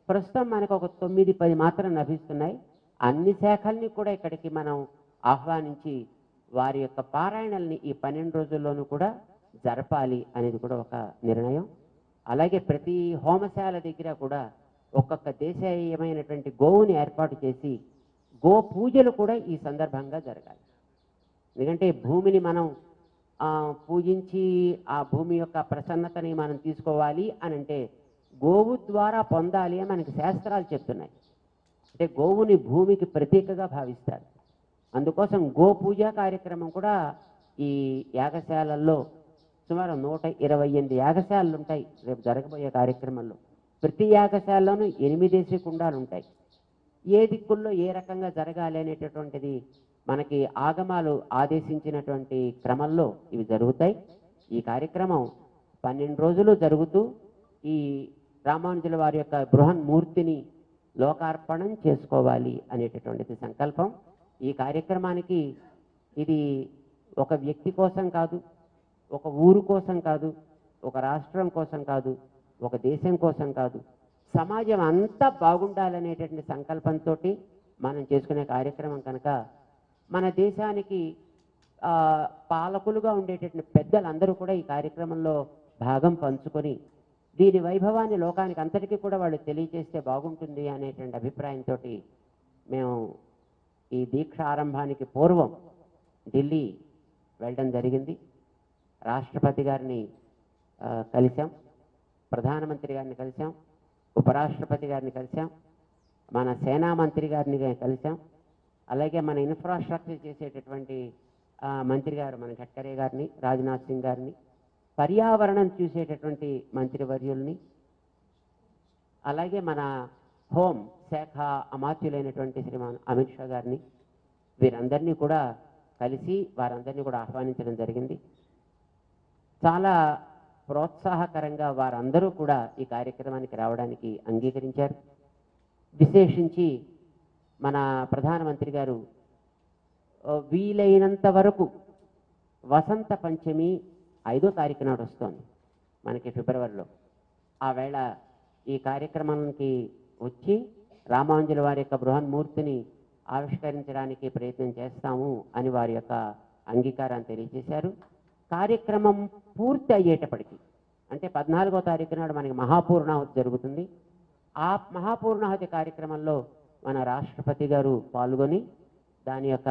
ప్రస్తుతం మనకు ఒక 9-10 మాత్రం లభిస్తున్నాయి. అన్ని శాఖల్ని కూడా ఇక్కడికి మనం ఆహ్వానించి వారి యొక్క పారాయణల్ని ఈ 12 రోజుల్లోనూ కూడా జరపాలి అనేది కూడా ఒక నిర్ణయం. అలాగే ప్రతి హోమశాల దగ్గర కూడా ఒక్కొక్క దేశీయమైనటువంటి గోవుని ఏర్పాటు చేసి గో పూజలు కూడా ఈ సందర్భంగా జరగాలి. ఎందుకంటే భూమిని మనం పూజించి ఆ భూమి యొక్క ప్రసన్నతని మనం తీసుకోవాలి అని అంటే గోవు ద్వారా పొందాలి అని మనకి శాస్త్రాలు చెప్తున్నాయి. అంటే గోవుని భూమికి ప్రతీకగా భావిస్తారు. అందుకోసం గో పూజా కార్యక్రమం కూడా ఈ యాగశాలల్లో సుమారు 128 యాగశాలలు ఉంటాయి రేపు జరగబోయే కార్యక్రమంలో. ప్రతి యాగశాలలోనూ 8 కుండాలు ఉంటాయి. ఏ దిక్కుల్లో ఏ రకంగా జరగాలి అనేటటువంటిది మనకి ఆగమాలు ఆదేశించినటువంటి క్రమంలో ఇవి జరుగుతాయి. ఈ కార్యక్రమం 12 రోజులు జరుగుతూ ఈ రామానుజుల వారి యొక్క బృహన్మూర్తిని లోకార్పణం చేసుకోవాలి అనేటటువంటిది సంకల్పం. ఈ కార్యక్రమానికి ఇది ఒక వ్యక్తి కోసం కాదు, ఒక ఊరు కోసం కాదు, ఒక రాష్ట్రం కోసం కాదు, ఒక దేశం కోసం కాదు, సమాజం అంతా బాగుండాలనేటటువంటి సంకల్పంతో మనం చేసుకునే కార్యక్రమం కనుక మన దేశానికి పాలకులుగా ఉండేటటువంటి పెద్దలందరూ కూడా ఈ కార్యక్రమంలో భాగం పంచుకొని దీని వైభవాన్ని లోకానికి అంతటికీ కూడా వాళ్ళు తెలియజేస్తే బాగుంటుంది అనేటువంటి అభిప్రాయంతో మేము ఈ దీక్ష ఆరంభానికి పూర్వం ఢిల్లీ వెళ్ళడం జరిగింది. రాష్ట్రపతి గారిని కలిసాం, ప్రధానమంత్రి గారిని కలిసాం, ఉపరాష్ట్రపతి గారిని కలిసాం, మన సేనా మంత్రి గారిని కలిసాం, అలాగే మన ఇన్ఫ్రాస్ట్రక్చర్ చేసేటటువంటి మంత్రి గారు మన గడ్కరీ గారిని, రాజ్నాథ్ సింగ్ గారిని, పర్యావరణం చూసేటటువంటి మంత్రివర్యుల్ని, అలాగే మన హోం శాఖ అమాత్యులైనటువంటి శ్రీమాన్ అమిత్ షా గారిని, వీరందరినీ కూడా కలిసి వారందరినీ కూడా ఆహ్వానించడం జరిగింది. చాలా ప్రోత్సాహకరంగా వారందరూ కూడా ఈ కార్యక్రమానికి రావడానికి అంగీకరించారు. విశేషించి మన ప్రధానమంత్రి గారు వీలైనంత వరకు వసంత పంచమి 5వ తారీఖు నాడు వస్తోంది మనకి ఫిబ్రవరిలో. ఆ వేళ ఈ కార్యక్రమానికి వచ్చి రామానుజుల వారి యొక్క బృహన్మూర్తిని ఆవిష్కరించడానికి ప్రయత్నం చేస్తాము అని వారి యొక్క అంగీకారాన్ని తెలియజేశారు. కార్యక్రమం పూర్తి అయ్యేటప్పటికి, అంటే 14వ తారీఖు నాడు మనకి మహాపూర్ణాహుతి జరుగుతుంది. ఆ మహాపూర్ణాహుతి కార్యక్రమంలో మన రాష్ట్రపతి గారు పాల్గొని దాని యొక్క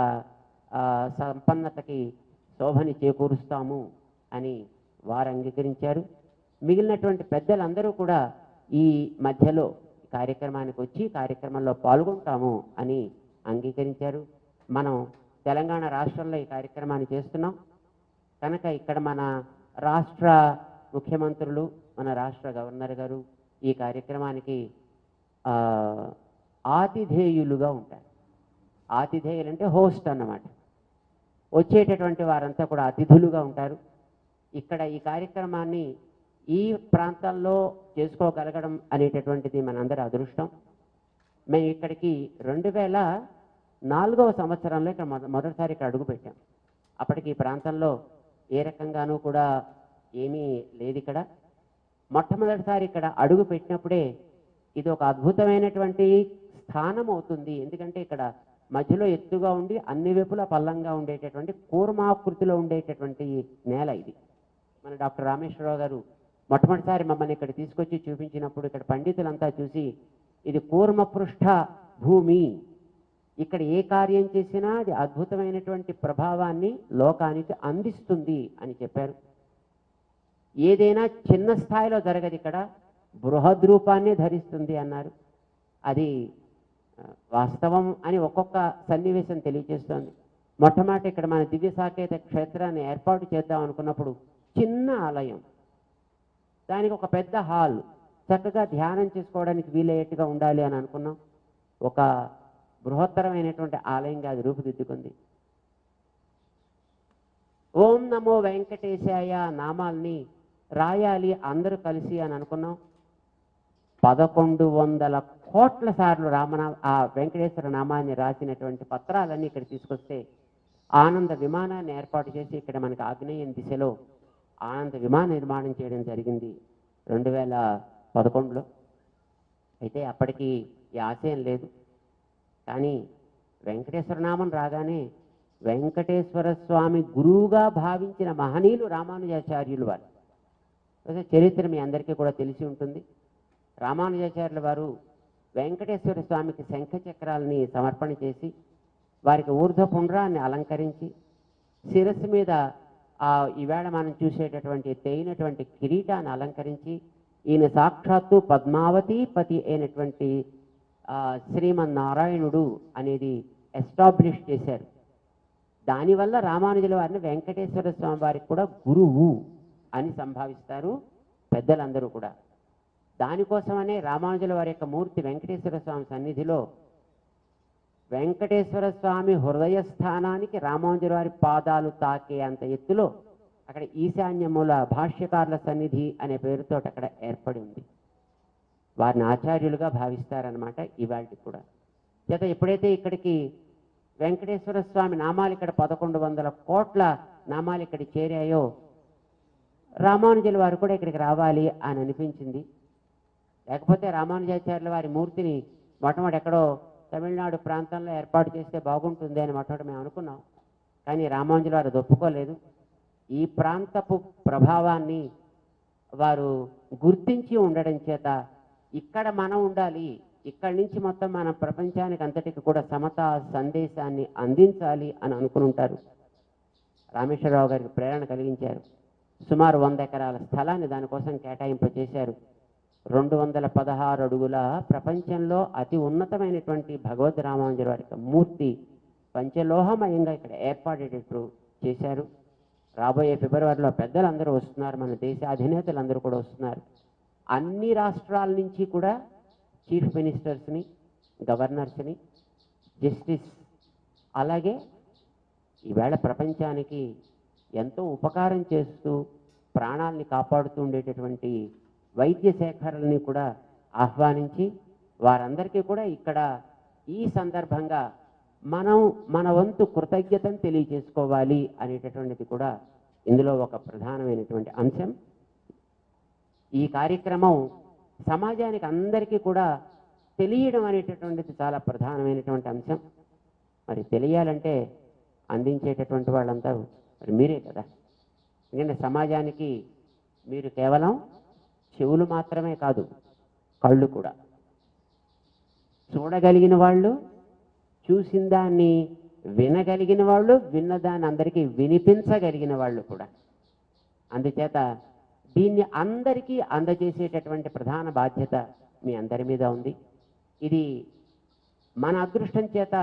సంపన్నతకి శోభని చేకూరుస్తాము అని వారు అంగీకరించారు. మిగిలినటువంటి పెద్దలందరూ కూడా ఈ మధ్యలో కార్యక్రమానికి వచ్చి కార్యక్రమంలో పాల్గొంటాము అని అంగీకరించారు. మనం తెలంగాణ రాష్ట్రంలో ఈ కార్యక్రమాన్ని చేస్తున్నాం కనుక ఇక్కడ మన రాష్ట్ర ముఖ్యమంత్రులు, మన రాష్ట్ర గవర్నర్ గారు ఈ కార్యక్రమానికి ఆతిథేయులుగా ఉంటారు. ఆతిథేయులు అంటే హోస్ట్ అన్నమాట. వచ్చేటటువంటి వారంతా కూడా అతిథులుగా ఉంటారు. ఇక్కడ ఈ కార్యక్రమాన్ని ఈ ప్రాంతంలో చేసుకోగలగడం అనేటటువంటిది మనందరి అదృష్టం. మేము ఇక్కడికి 2004వ సంవత్సరంలో ఇక్కడ మొదటిసారి ఇక్కడ అడుగుపెట్టాం. అప్పటికి ఈ ప్రాంతంలో ఏ రకంగానూ కూడా ఏమీ లేదు. ఇక్కడ మొట్టమొదటిసారి ఇక్కడ అడుగు పెట్టినప్పుడే ఇది ఒక అద్భుతమైనటువంటి స్థానం అవుతుంది. ఎందుకంటే ఇక్కడ మధ్యలో ఎత్తుగా ఉండి అన్ని వైపులా పల్లంగా ఉండేటటువంటి కూర్మాకృతిలో ఉండేటటువంటి నేల ఇది. మన డాక్టర్ రామేశ్వరరావు గారు మొట్టమొదటిసారి మమ్మల్ని ఇక్కడ తీసుకొచ్చి చూపించినప్పుడు ఇక్కడ పండితులంతా చూసి ఇది కూర్మపృష్ఠ భూమి, ఇక్కడ ఏ కార్యం చేసినా అది అద్భుతమైనటువంటి ప్రభావాన్ని లోకానికి అందిస్తుంది అని చెప్పారు. ఏదైనా చిన్న స్థాయిలో జరగదు, ఇక్కడ బృహద్రూపాన్ని ధరిస్తుంది అన్నారు. అది వాస్తవం అని ఒక్కొక్క సన్నివేశం తెలియజేస్తోంది. మొట్టమొదటి ఇక్కడ మన దివ్య సాకేత క్షేత్రాన్ని ఏర్పాటు చేద్దాం అనుకున్నప్పుడు చిన్న ఆలయం, దానికి ఒక పెద్ద హాల్, చక్కగా ధ్యానం చేసుకోవడానికి వీలయ్యేట్టుగా ఉండాలి అని అనుకున్నాం. ఒక బృహత్తరమైనటువంటి ఆలయంగా అది రూపుదిద్దుకుంది. ఓం నమో వెంకటేశాయ నామాల్ని రాయాలి అందరూ కలిసి అని అనుకున్నాం. 1100 కోట్ల సార్లు ఆ వెంకటేశ్వర నామాన్ని రాసినటువంటి పత్రాలన్నీ ఇక్కడ తీసుకొస్తే ఆనంద విమానాన్ని ఏర్పాటు చేసి ఇక్కడ మనకి ఆగ్నేయం దిశలో ఆనంద విమాన నిర్మాణం చేయడం జరిగింది 2011లో. అయితే అప్పటికి ఈ ఆశయం లేదు. కానీ వెంకటేశ్వర నామం రాగానే వెంకటేశ్వర స్వామి గురువుగా భావించిన మహనీయులు రామానుజాచార్యులు వారు. చరిత్ర మీ అందరికీ కూడా తెలిసి ఉంటుంది. రామానుజాచార్యుల వారు వెంకటేశ్వర స్వామికి శంఖ చక్రాలని సమర్పణ చేసి వారికి ఊర్ధ్వపుండ్రాన్ని అలంకరించి శిరస్సు మీద ఈవేళ మనం చూసేటటువంటి తేయినటువంటి కిరీటాన్ని అలంకరించి ఈయన సాక్షాత్తు పద్మావతి పతి అయినటువంటి శ్రీమన్నారాయణుడు అనేది ఎస్టాబ్లిష్ చేశారు. దానివల్ల రామానుజుల వారిని వెంకటేశ్వర స్వామి వారికి కూడా గురువు అని సంభావిస్తారు పెద్దలందరూ కూడా. దానికోసమనే రామానుజుల వారి యొక్క మూర్తి వెంకటేశ్వర స్వామి సన్నిధిలో వెంకటేశ్వర స్వామి హృదయ స్థానానికి రామానుజుల వారి పాదాలు తాకే అంత ఎత్తులో అక్కడ ఈశాన్యమూల భాష్యకారుల సన్నిధి అనే పేరుతో అక్కడ ఏర్పడి ఉంది. వారిని ఆచార్యులుగా భావిస్తారనమాట ఇవాళకి కూడా. చేత ఎప్పుడైతే ఇక్కడికి వెంకటేశ్వర స్వామి నామాలు ఇక్కడ 1100 కోట్ల నామాలు ఇక్కడ చేరాయో రామానుజుల వారు కూడా ఇక్కడికి రావాలి అని అనిపించింది. లేకపోతే రామానుజాచార్యుల వారి మూర్తిని మొట్టమొదటి ఎక్కడో తమిళనాడు ప్రాంతంలో ఏర్పాటు చేస్తే బాగుంటుంది అని మొట్టమొదటి మేము అనుకున్నాం. కానీ రామానుజుల వారు అది ఒప్పుకోలేదు. ఈ ప్రాంతపు ప్రభావాన్ని వారు గుర్తించి ఉండడం చేత ఇక్కడ మనం ఉండాలి, ఇక్కడి నుంచి మొత్తం మన ప్రపంచానికి అంతటికి కూడా సమతా సందేశాన్ని అందించాలి అని అనుకుని ఉంటారు. రామేశ్వరరావు గారికి ప్రేరణ కలిగించారు. సుమారు 100 ఎకరాల స్థలాన్ని దానికోసం కేటాయింపచేశారు. 216 అడుగుల ప్రపంచంలో అతి ఉన్నతమైనటువంటి భగవద్ రామానుజుల వారి మూర్తి పంచలోహమయంగా ఇక్కడ ఏర్పాటేటట్టు చేశారు. రాబోయే ఫిబ్రవరిలో పెద్దలందరూ వస్తున్నారు, మన దేశ అధినేతలందరూ కూడా వస్తున్నారు. అన్ని రాష్ట్రాల నుంచి కూడా చీఫ్ మినిస్టర్స్ని, గవర్నర్స్ని, జస్టిస్, అలాగే ఈవేళ ప్రపంచానికి ఎంతో ఉపకారం చేస్తూ ప్రాణాలని కాపాడుతూ ఉండేటటువంటి వైద్య శాఖలని కూడా ఆహ్వానించి వారందరికీ కూడా ఇక్కడ ఈ సందర్భంగా మనం మన వంతు కృతజ్ఞతను తెలియజేసుకోవాలి అనేటటువంటిది కూడా ఇందులో ఒక ప్రధానమైనటువంటి అంశం. ఈ కార్యక్రమం సమాజానికి అందరికీ కూడా తెలియడం అనేటటువంటిది చాలా ప్రధానమైనటువంటి అంశం. మరి తెలియాలంటే అందించేటటువంటి వాళ్ళంతా మరి మీరే కదా. ఎందుకంటే సమాజానికి మీరు కేవలం చెవులు మాత్రమే కాదు, కళ్ళు కూడా. చూడగలిగిన వాళ్ళు, చూసిన దాన్ని వినగలిగిన వాళ్ళు, విన్నదాన్ని అందరికీ వినిపించగలిగిన వాళ్ళు కూడా. అందుచేత దీన్ని అందరికీ అందజేసేటటువంటి ప్రధాన బాధ్యత మీ అందరి మీద ఉంది. ఇది మన అదృష్టం చేత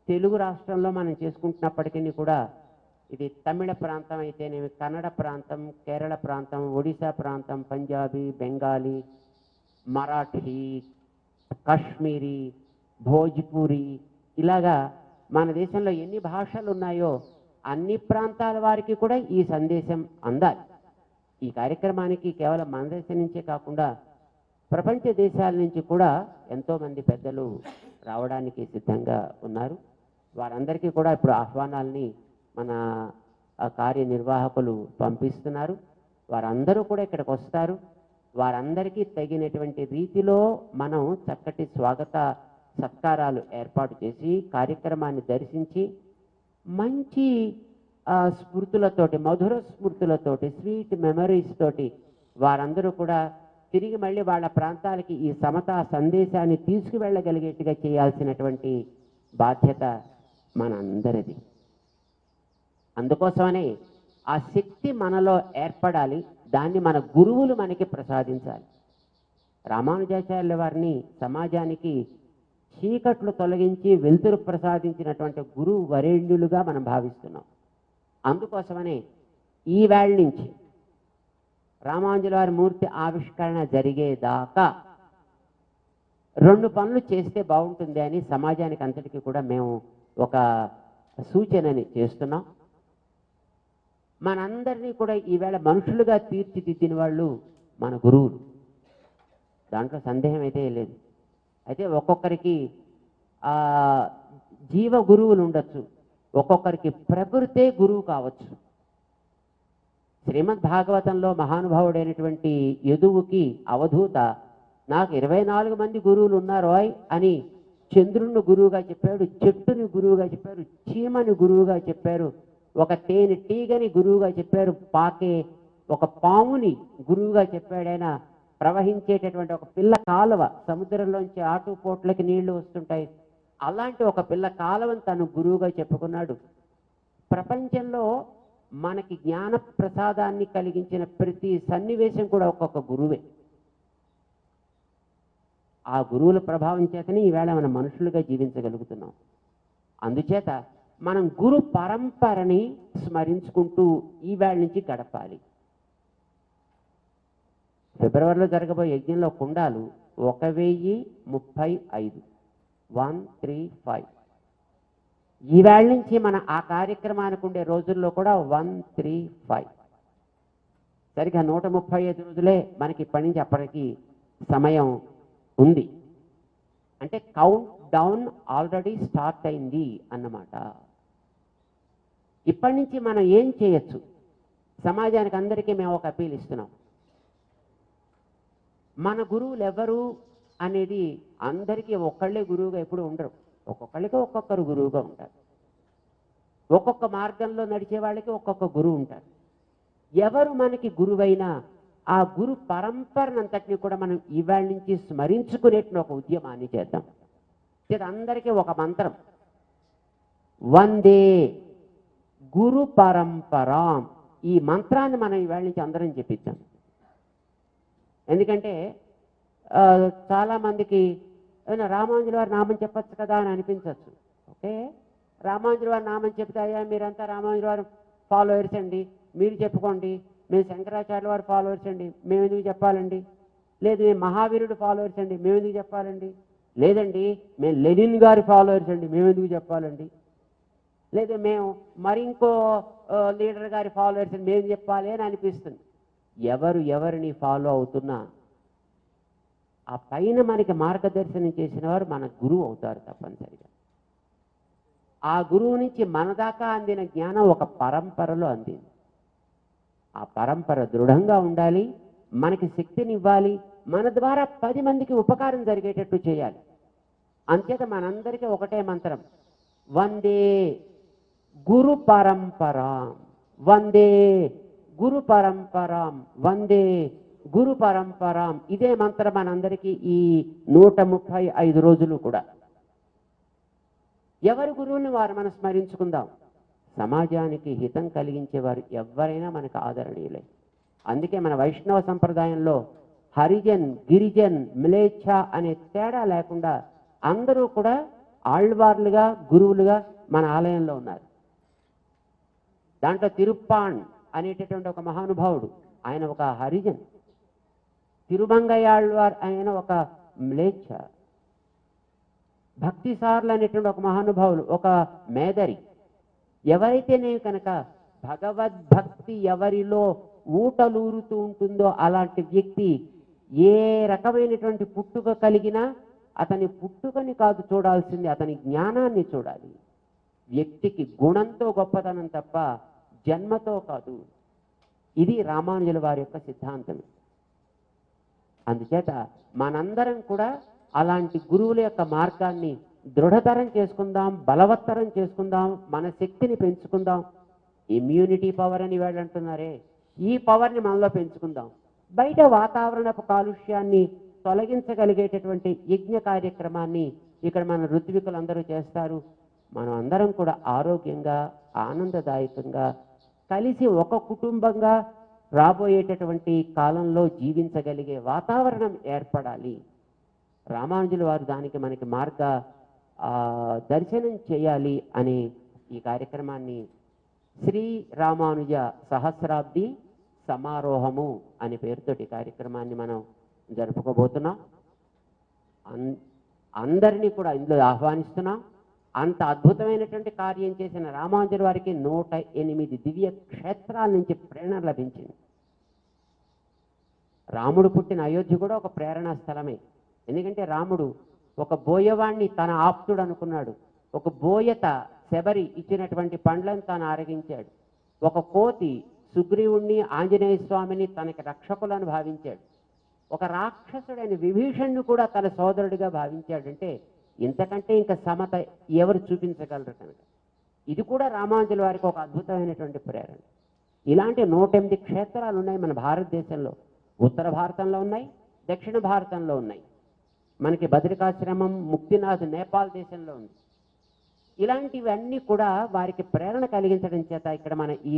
తెలుగు రాష్ట్రంలో మనం చేసుకుంటున్నప్పటికీ కూడా ఇది తమిళ ప్రాంతం అయితేనేమి, కన్నడ ప్రాంతం, కేరళ ప్రాంతం, ఒడిశా ప్రాంతం, పంజాబీ, బెంగాలీ, మరాఠీ, కాశ్మీరీ, భోజ్పూరి, ఇలాగా మన దేశంలో ఎన్ని భాషలు ఉన్నాయో అన్ని ప్రాంతాల వారికి కూడా ఈ సందేశం అందాలి. ఈ కార్యక్రమానికి కేవలం మన దేశం నుంచే కాకుండా ప్రపంచ దేశాల నుంచి కూడా ఎంతోమంది పెద్దలు రావడానికి సిద్ధంగా ఉన్నారు. వారందరికీ కూడా ఇప్పుడు ఆహ్వానాల్ని మన కార్యనిర్వాహకులు పంపిస్తున్నారు. వారందరూ కూడా ఇక్కడికి వస్తారు. వారందరికీ తగినటువంటి రీతిలో మనం చక్కటి స్వాగత సత్కారాలు ఏర్పాటు చేసి కార్యక్రమాన్ని దర్శించి మంచి స్మృతులతోటి, మధుర స్మృతులతోటి, స్వీట్ మెమరీస్ తోటి వారందరూ కూడా తిరిగి మళ్ళీ వాళ్ళ ప్రాంతాలకి ఈ సమతా సందేశాన్ని తీసుకువెళ్ళగలిగేట్టుగా చేయాల్సినటువంటి బాధ్యత మనందరిది. అందుకోసమనే ఆ శక్తి మనలో ఏర్పడాలి. దాన్ని మన గురువులు మనకి ప్రసాదించాలి. రామానుజాచార్యుల వారిని సమాజానికి చీకట్లు తొలగించి వెలుతురు ప్రసాదించినటువంటి గురువు వరేణ్యులుగా మనం భావిస్తున్నాం. అందుకోసమనే ఈ వేళ నుంచి రామానుజుల వారి మూర్తి ఆవిష్కరణ జరిగేదాకా 2 పనులు చేస్తే బాగుంటుంది అని సమాజానికి అంతటికీ కూడా మేము ఒక సూచనని చేస్తున్నాం. మనందరినీ కూడా ఈవేళ మనుషులుగా తీర్చిదిద్దిన వాళ్ళు మన గురువులు, దాంట్లో సందేహం అయితే లేదు. అయితే ఒక్కొక్కరికి జీవ గురువులు ఉండొచ్చు, ఒక్కొక్కరికి ప్రకృతే గురువు కావచ్చు. శ్రీమద్ భాగవతంలో మహానుభావుడైనటువంటి యదువుకి అవధూత నాకు 24 మంది గురువులు ఉన్నారోయ్ అని చంద్రుని గురువుగా చెప్పాడు, చెట్టుని గురువుగా చెప్పారు, చీమని గురువుగా చెప్పారు, ఒక తేనె టీగని గురువుగా చెప్పారు, పాకే ఒక పాముని గురువుగా చెప్పాడు. ఆయన ప్రవహించేటటువంటి ఒక పిల్ల కాలువ, సముద్రంలోంచి ఆటుపోట్లకి నీళ్లు వస్తుంటాయి, అలాంటి ఒక పిల్ల కాలువని తను గురువుగా చెప్పుకున్నాడు. ప్రపంచంలో మనకి జ్ఞాన ప్రసాదాన్ని కలిగించిన ప్రతి సన్నివేశం కూడా ఒక్కొక్క గురువే. ఆ గురువుల ప్రభావం చేతనే ఈవేళ మనం మనుషులుగా జీవించగలుగుతున్నాం. అందుచేత మనం గురు పరంపరని స్మరించుకుంటూ ఈవేళ నుంచి గడపాలి. ఫిబ్రవరిలో జరగబోయే యజ్ఞంలో కుండాలు 1035 135. ఈవేళ నుంచి మన ఆ కార్యక్రమానికి ఉండే రోజుల్లో కూడా 135. సరిగ్గా 135 రోజులే మనకి ఇప్పటి నుంచి అప్పటికి సమయం ఉంది. అంటే కౌంట్ డౌన్ ఆల్రెడీ స్టార్ట్ అయింది అన్నమాట. ఇప్పటి నుంచి మనం ఏం చేయొచ్చు? సమాజానికి అందరికీ మేము ఒక అపీల్ ఇస్తున్నాం. మన గురువులు ఎవరు అనేది అందరికీ ఒక్కళ్ళే గురువుగా ఎప్పుడు ఉండరు. ఒక్కొక్కళ్ళకి ఒక్కొక్కరు గురువుగా ఉంటారు. ఒక్కొక్క మార్గంలో నడిచే వాళ్ళకి ఒక్కొక్క గురువు ఉంటారు. ఎవరు మనకి గురువైనా ఆ గురు పరంపరనంతటిని కూడా మనం ఇవాళ నుంచి స్మరించుకునేట్టు ఒక ఉద్యమాన్ని చేద్దాం. అందరికీ ఒక మంత్రం, వందే గురు పరంపరాం. ఈ మంత్రాన్ని మనం ఇవాళ నుంచి అందరం చెప్పిద్దాం. ఎందుకంటే చాలామందికి రామానుజుల వారి నామం చెప్పచ్చు కదా అని అనిపించవచ్చు. ఓకే, రామానుజుల వారి నామం చెప్తే అయ్యా మీరంతా రామానుజుల వారు ఫాలోవర్స్ అండి, మీరు చెప్పుకోండి, మేము శంకరాచార్యుల వారి ఫాలోవర్స్ అండి, మేము ఎందుకు చెప్పాలండి? లేదు మేము మహావీరుడు ఫాలోవర్స్ అండి, మేము ఎందుకు చెప్పాలండి? లేదండి మేము లెనిన్ గారి ఫాలోవర్స్ అండి, మేము ఎందుకు చెప్పాలండి? లేదు మేము మరి ఇంకో లీడర్ గారి ఫాలోవర్స్ అండి, మేము చెప్పాలి అని అనిపిస్తుంది. ఎవరిని ఫాలో అవుతున్నా ఆ పైన మనకి మార్గదర్శనం చేసిన వారు మన గురువు అవుతారు తప్పనిసరిగా. ఆ గురువు నుంచి మన దాకా అందిన జ్ఞానం ఒక పరంపరలో అందింది. ఆ పరంపర దృఢంగా ఉండాలి, మనకి శక్తిని ఇవ్వాలి, మన ద్వారా 10 మందికి ఉపకారం జరిగేటట్టు చేయాలి. అంచేత మనందరికీ ఒకటే మంత్రం, వందే గురు పరంపర, వందే గురు పరంపరాం వందే గురు పరంపరాం. ఇదే మంత్రం మనందరికీ ఈ 135 రోజులు కూడా. ఎవరి గురువుని వారు మనం స్మరించుకుందాం. సమాజానికి హితం కలిగించేవారు ఎవరైనా మనకు ఆదరణీయులే. అందుకే మన వైష్ణవ సంప్రదాయంలో హరిజన్, గిరిజన్, మ్లేచ్ఛ అనే తేడా లేకుండా అందరూ కూడా ఆళ్వార్లుగా, గురువులుగా మన ఆలయంలో ఉన్నారు. దాంట్లో తిరుప్పాణ్ అనేటటువంటి ఒక మహానుభావుడు, ఆయన ఒక హరిజన్. తిరుమంగయాళ్వార్ ఆయన ఒక మ్లేచ్ఛ. భక్తిసార్లు అనేటువంటి ఒక మహానుభావులు ఒక మేదరి. ఎవరైతేనే కనుక భగవద్భక్తి ఎవరిలో ఊటలూరుతూ ఉంటుందో అలాంటి వ్యక్తి ఏ రకమైనటువంటి పుట్టుక కలిగినా అతని పుట్టుకని కాదు చూడాల్సింది, అతని జ్ఞానాన్ని చూడాలి. వ్యక్తికి గుణంతో గొప్పతనం తప్ప జన్మతో కాదు. ఇది రామానుజుల వారి యొక్క సిద్ధాంతం. అందుచేత మనందరం కూడా అలాంటి గురువుల యొక్క మార్గాన్ని దృఢతరం చేసుకుందాం, బలవత్తరం చేసుకుందాం, మన శక్తిని పెంచుకుందాం. ఇమ్యూనిటీ పవర్ అని వాళ్ళు అంటున్నారే, ఈ పవర్ని మనలో పెంచుకుందాం. బయట వాతావరణపు కాలుష్యాన్ని తొలగించగలిగేటటువంటి యజ్ఞ కార్యక్రమాన్ని ఇక్కడ మన ఋత్వికులందరూ చేస్తారు. మనం అందరం కూడా ఆరోగ్యంగా, ఆనందదాయకంగా కలిసి ఒక కుటుంబంగా రాబోయేటటువంటి కాలంలో జీవించగలిగే వాతావరణం ఏర్పడాలి. రామానుజుల వారు దానికి మనకి దర్శనం చేయాలి అనే ఈ కార్యక్రమాన్ని శ్రీ రామానుజ సహస్రాబ్ది సమారోహము అనే పేరుతోటి కార్యక్రమాన్ని మనం జరుపుకోబోతున్నాం. అందరినీ కూడా ఇందులో ఆహ్వానిస్తున్నాం. అంత అద్భుతమైనటువంటి కార్యం చేసిన రామానుజుల వారికి 108 దివ్య క్షేత్రాల నుంచి ప్రేరణ లభించింది. రాముడు పుట్టిన అయోధ్య కూడా ఒక ప్రేరణా స్థలమే. ఎందుకంటే రాముడు ఒక బోయవాణ్ణి తన ఆప్తుడు అనుకున్నాడు. ఒక బోయత శబరి ఇచ్చినటువంటి పండ్లను తాను ఆరగించాడు. ఒక కోతి సుగ్రీవుణ్ణి, ఆంజనేయ స్వామిని తనకి రక్షకులను భావించాడు. ఒక రాక్షసుడైన విభీషణ్ణి కూడా తన సోదరుడిగా భావించాడంటే ఇంతకంటే ఇంకా సమత ఎవరు చూపించగలరు కనుక ఇది కూడా రామానుజుల వారికి ఒక అద్భుతమైనటువంటి ప్రేరణ. ఇలాంటి 108 క్షేత్రాలు ఉన్నాయి మన భారతదేశంలో. ఉత్తర భారతంలో ఉన్నాయి, దక్షిణ భారతంలో ఉన్నాయి. మనకి బద్రికాశ్రమం, ముక్తినాథ్ నేపాల్ దేశంలో ఉంది. ఇలాంటివన్నీ కూడా వారికి ప్రేరణ కలిగించడం చేత ఇక్కడ మన ఈ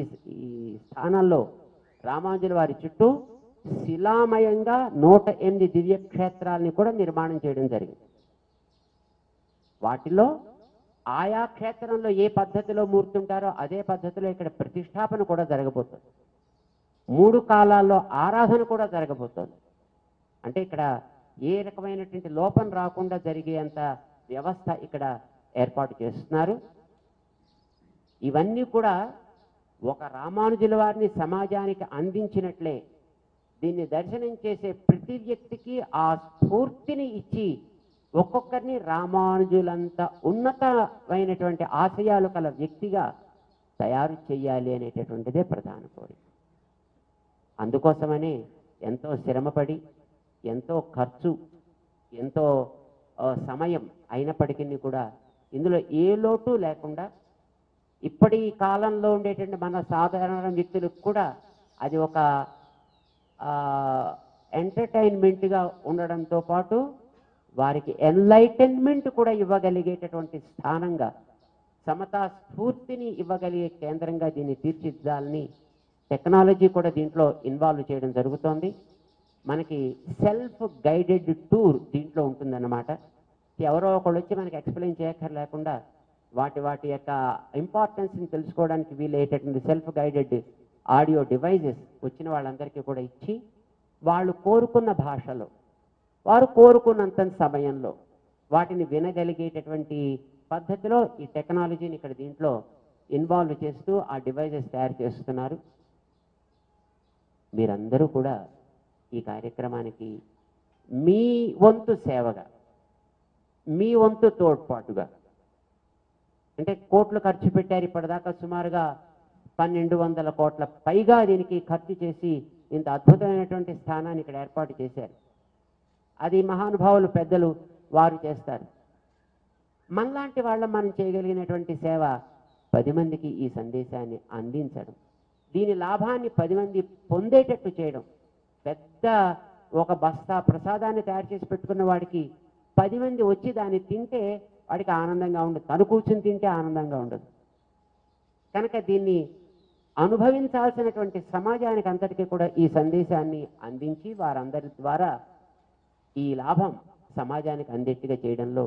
స్థానాల్లో రామానుజుల వారి చుట్టూ శిలామయంగా 108 దివ్య క్షేత్రాలని కూడా నిర్మాణం చేయడం జరిగింది. వాటిలో ఆయా క్షేత్రంలో ఏ పద్ధతిలో మూర్తి ఉంటారో అదే పద్ధతిలో ఇక్కడ ప్రతిష్టాపన కూడా జరగబోతుంది. 3 కాలాల్లో ఆరాధన కూడా జరగబోతోంది. అంటే ఇక్కడ ఏ రకమైనటువంటి లోపం రాకుండా జరిగేంత వ్యవస్థ ఇక్కడ ఏర్పాటు చేస్తున్నారు. ఇవన్నీ కూడా ఒక రామానుజుల వారిని సమాజానికి అందించినట్లే దీన్ని దర్శనం చేసే ప్రతి వ్యక్తికి ఆ స్ఫూర్తిని ఇచ్చి ఒక్కొక్కరిని రామానుజులంత ఉన్నతమైనటువంటి ఆశయాలు కల వ్యక్తిగా తయారు చేయాలి అనేటటువంటిదే ప్రధాన కోరిక. అందుకోసమనే ఎంతో శ్రమపడి, ఎంతో ఖర్చు, ఎంతో సమయం అయినప్పటికీ కూడా ఇందులో ఏ లోటు లేకుండా ఇప్పటి కాలంలో ఉండేటువంటి మన సాధారణ వ్యక్తులకు కూడా అది ఒక ఎంటర్టైన్మెంట్గా ఉండడంతో పాటు వారికి ఎన్లైటన్మెంట్ కూడా ఇవ్వగలిగేటటువంటి స్థానంగా, సమతా స్ఫూర్తిని ఇవ్వగలిగే కేంద్రంగా దీన్ని తీర్చిదిద్దాలని టెక్నాలజీ కూడా దీంట్లో ఇన్వాల్వ్ చేయడం జరుగుతోంది. మనకి సెల్ఫ్ గైడెడ్ టూర్ దీంట్లో ఉంటుందన్నమాట. ఎవరో ఒకళ్ళు వచ్చి మనకి ఎక్స్ప్లెయిన్ చేయక్కర్లేకుండా వాటి యొక్క ఇంపార్టెన్స్ని తెలుసుకోవడానికి వీలయ్యేటటువంటి సెల్ఫ్ గైడెడ్ ఆడియో డివైజెస్ వచ్చిన వాళ్ళందరికీ కూడా ఇచ్చి వాళ్ళు కోరుకున్న భాషలో, వారు కోరుకున్నంత సమయంలో వాటిని వినగలిగేటటువంటి పద్ధతిలో ఈ టెక్నాలజీని ఇక్కడ దీంట్లో ఇన్వాల్వ్ చేస్తూ ఆ డివైజెస్ తయారు చేస్తున్నారు. మీరందరూ కూడా ఈ కార్యక్రమానికి మీ వంతు సేవగా, మీ వంతు తోడ్పాటుగా, అంటే కోట్లు ఖర్చు పెట్టారు ఇప్పటిదాకా, సుమారుగా 1200 కోట్ల పైగా దీనికి ఖర్చు చేసి ఇంత అద్భుతమైనటువంటి స్థానాన్ని ఇక్కడ ఏర్పాటు చేశారు. అది మహానుభావులు పెద్దలు వారు చేస్తారు. మనలాంటి వాళ్ళ మనం చేయగలిగినటువంటి సేవ 10 మందికి ఈ సందేశాన్ని అందించడం. దీని లాభాన్ని 10 మంది పొందేటట్టు చేయడం. పెద్ద ఒక బస్తా ప్రసాదాన్ని తయారు చేసి పెట్టుకున్న వాడికి 10 మంది వచ్చి దాన్ని తింటే వాడికి ఆనందంగా ఉండదు, తను కూర్చుని తింటే ఆనందంగా ఉండదు. కనుక దీన్ని అనుభవించాల్సినటువంటి సమాజానికి అంతటికీ కూడా ఈ సందేశాన్ని అందించి వారందరి ద్వారా ఈ లాభం సమాజానికి అందేట్టుగా చేయడంలో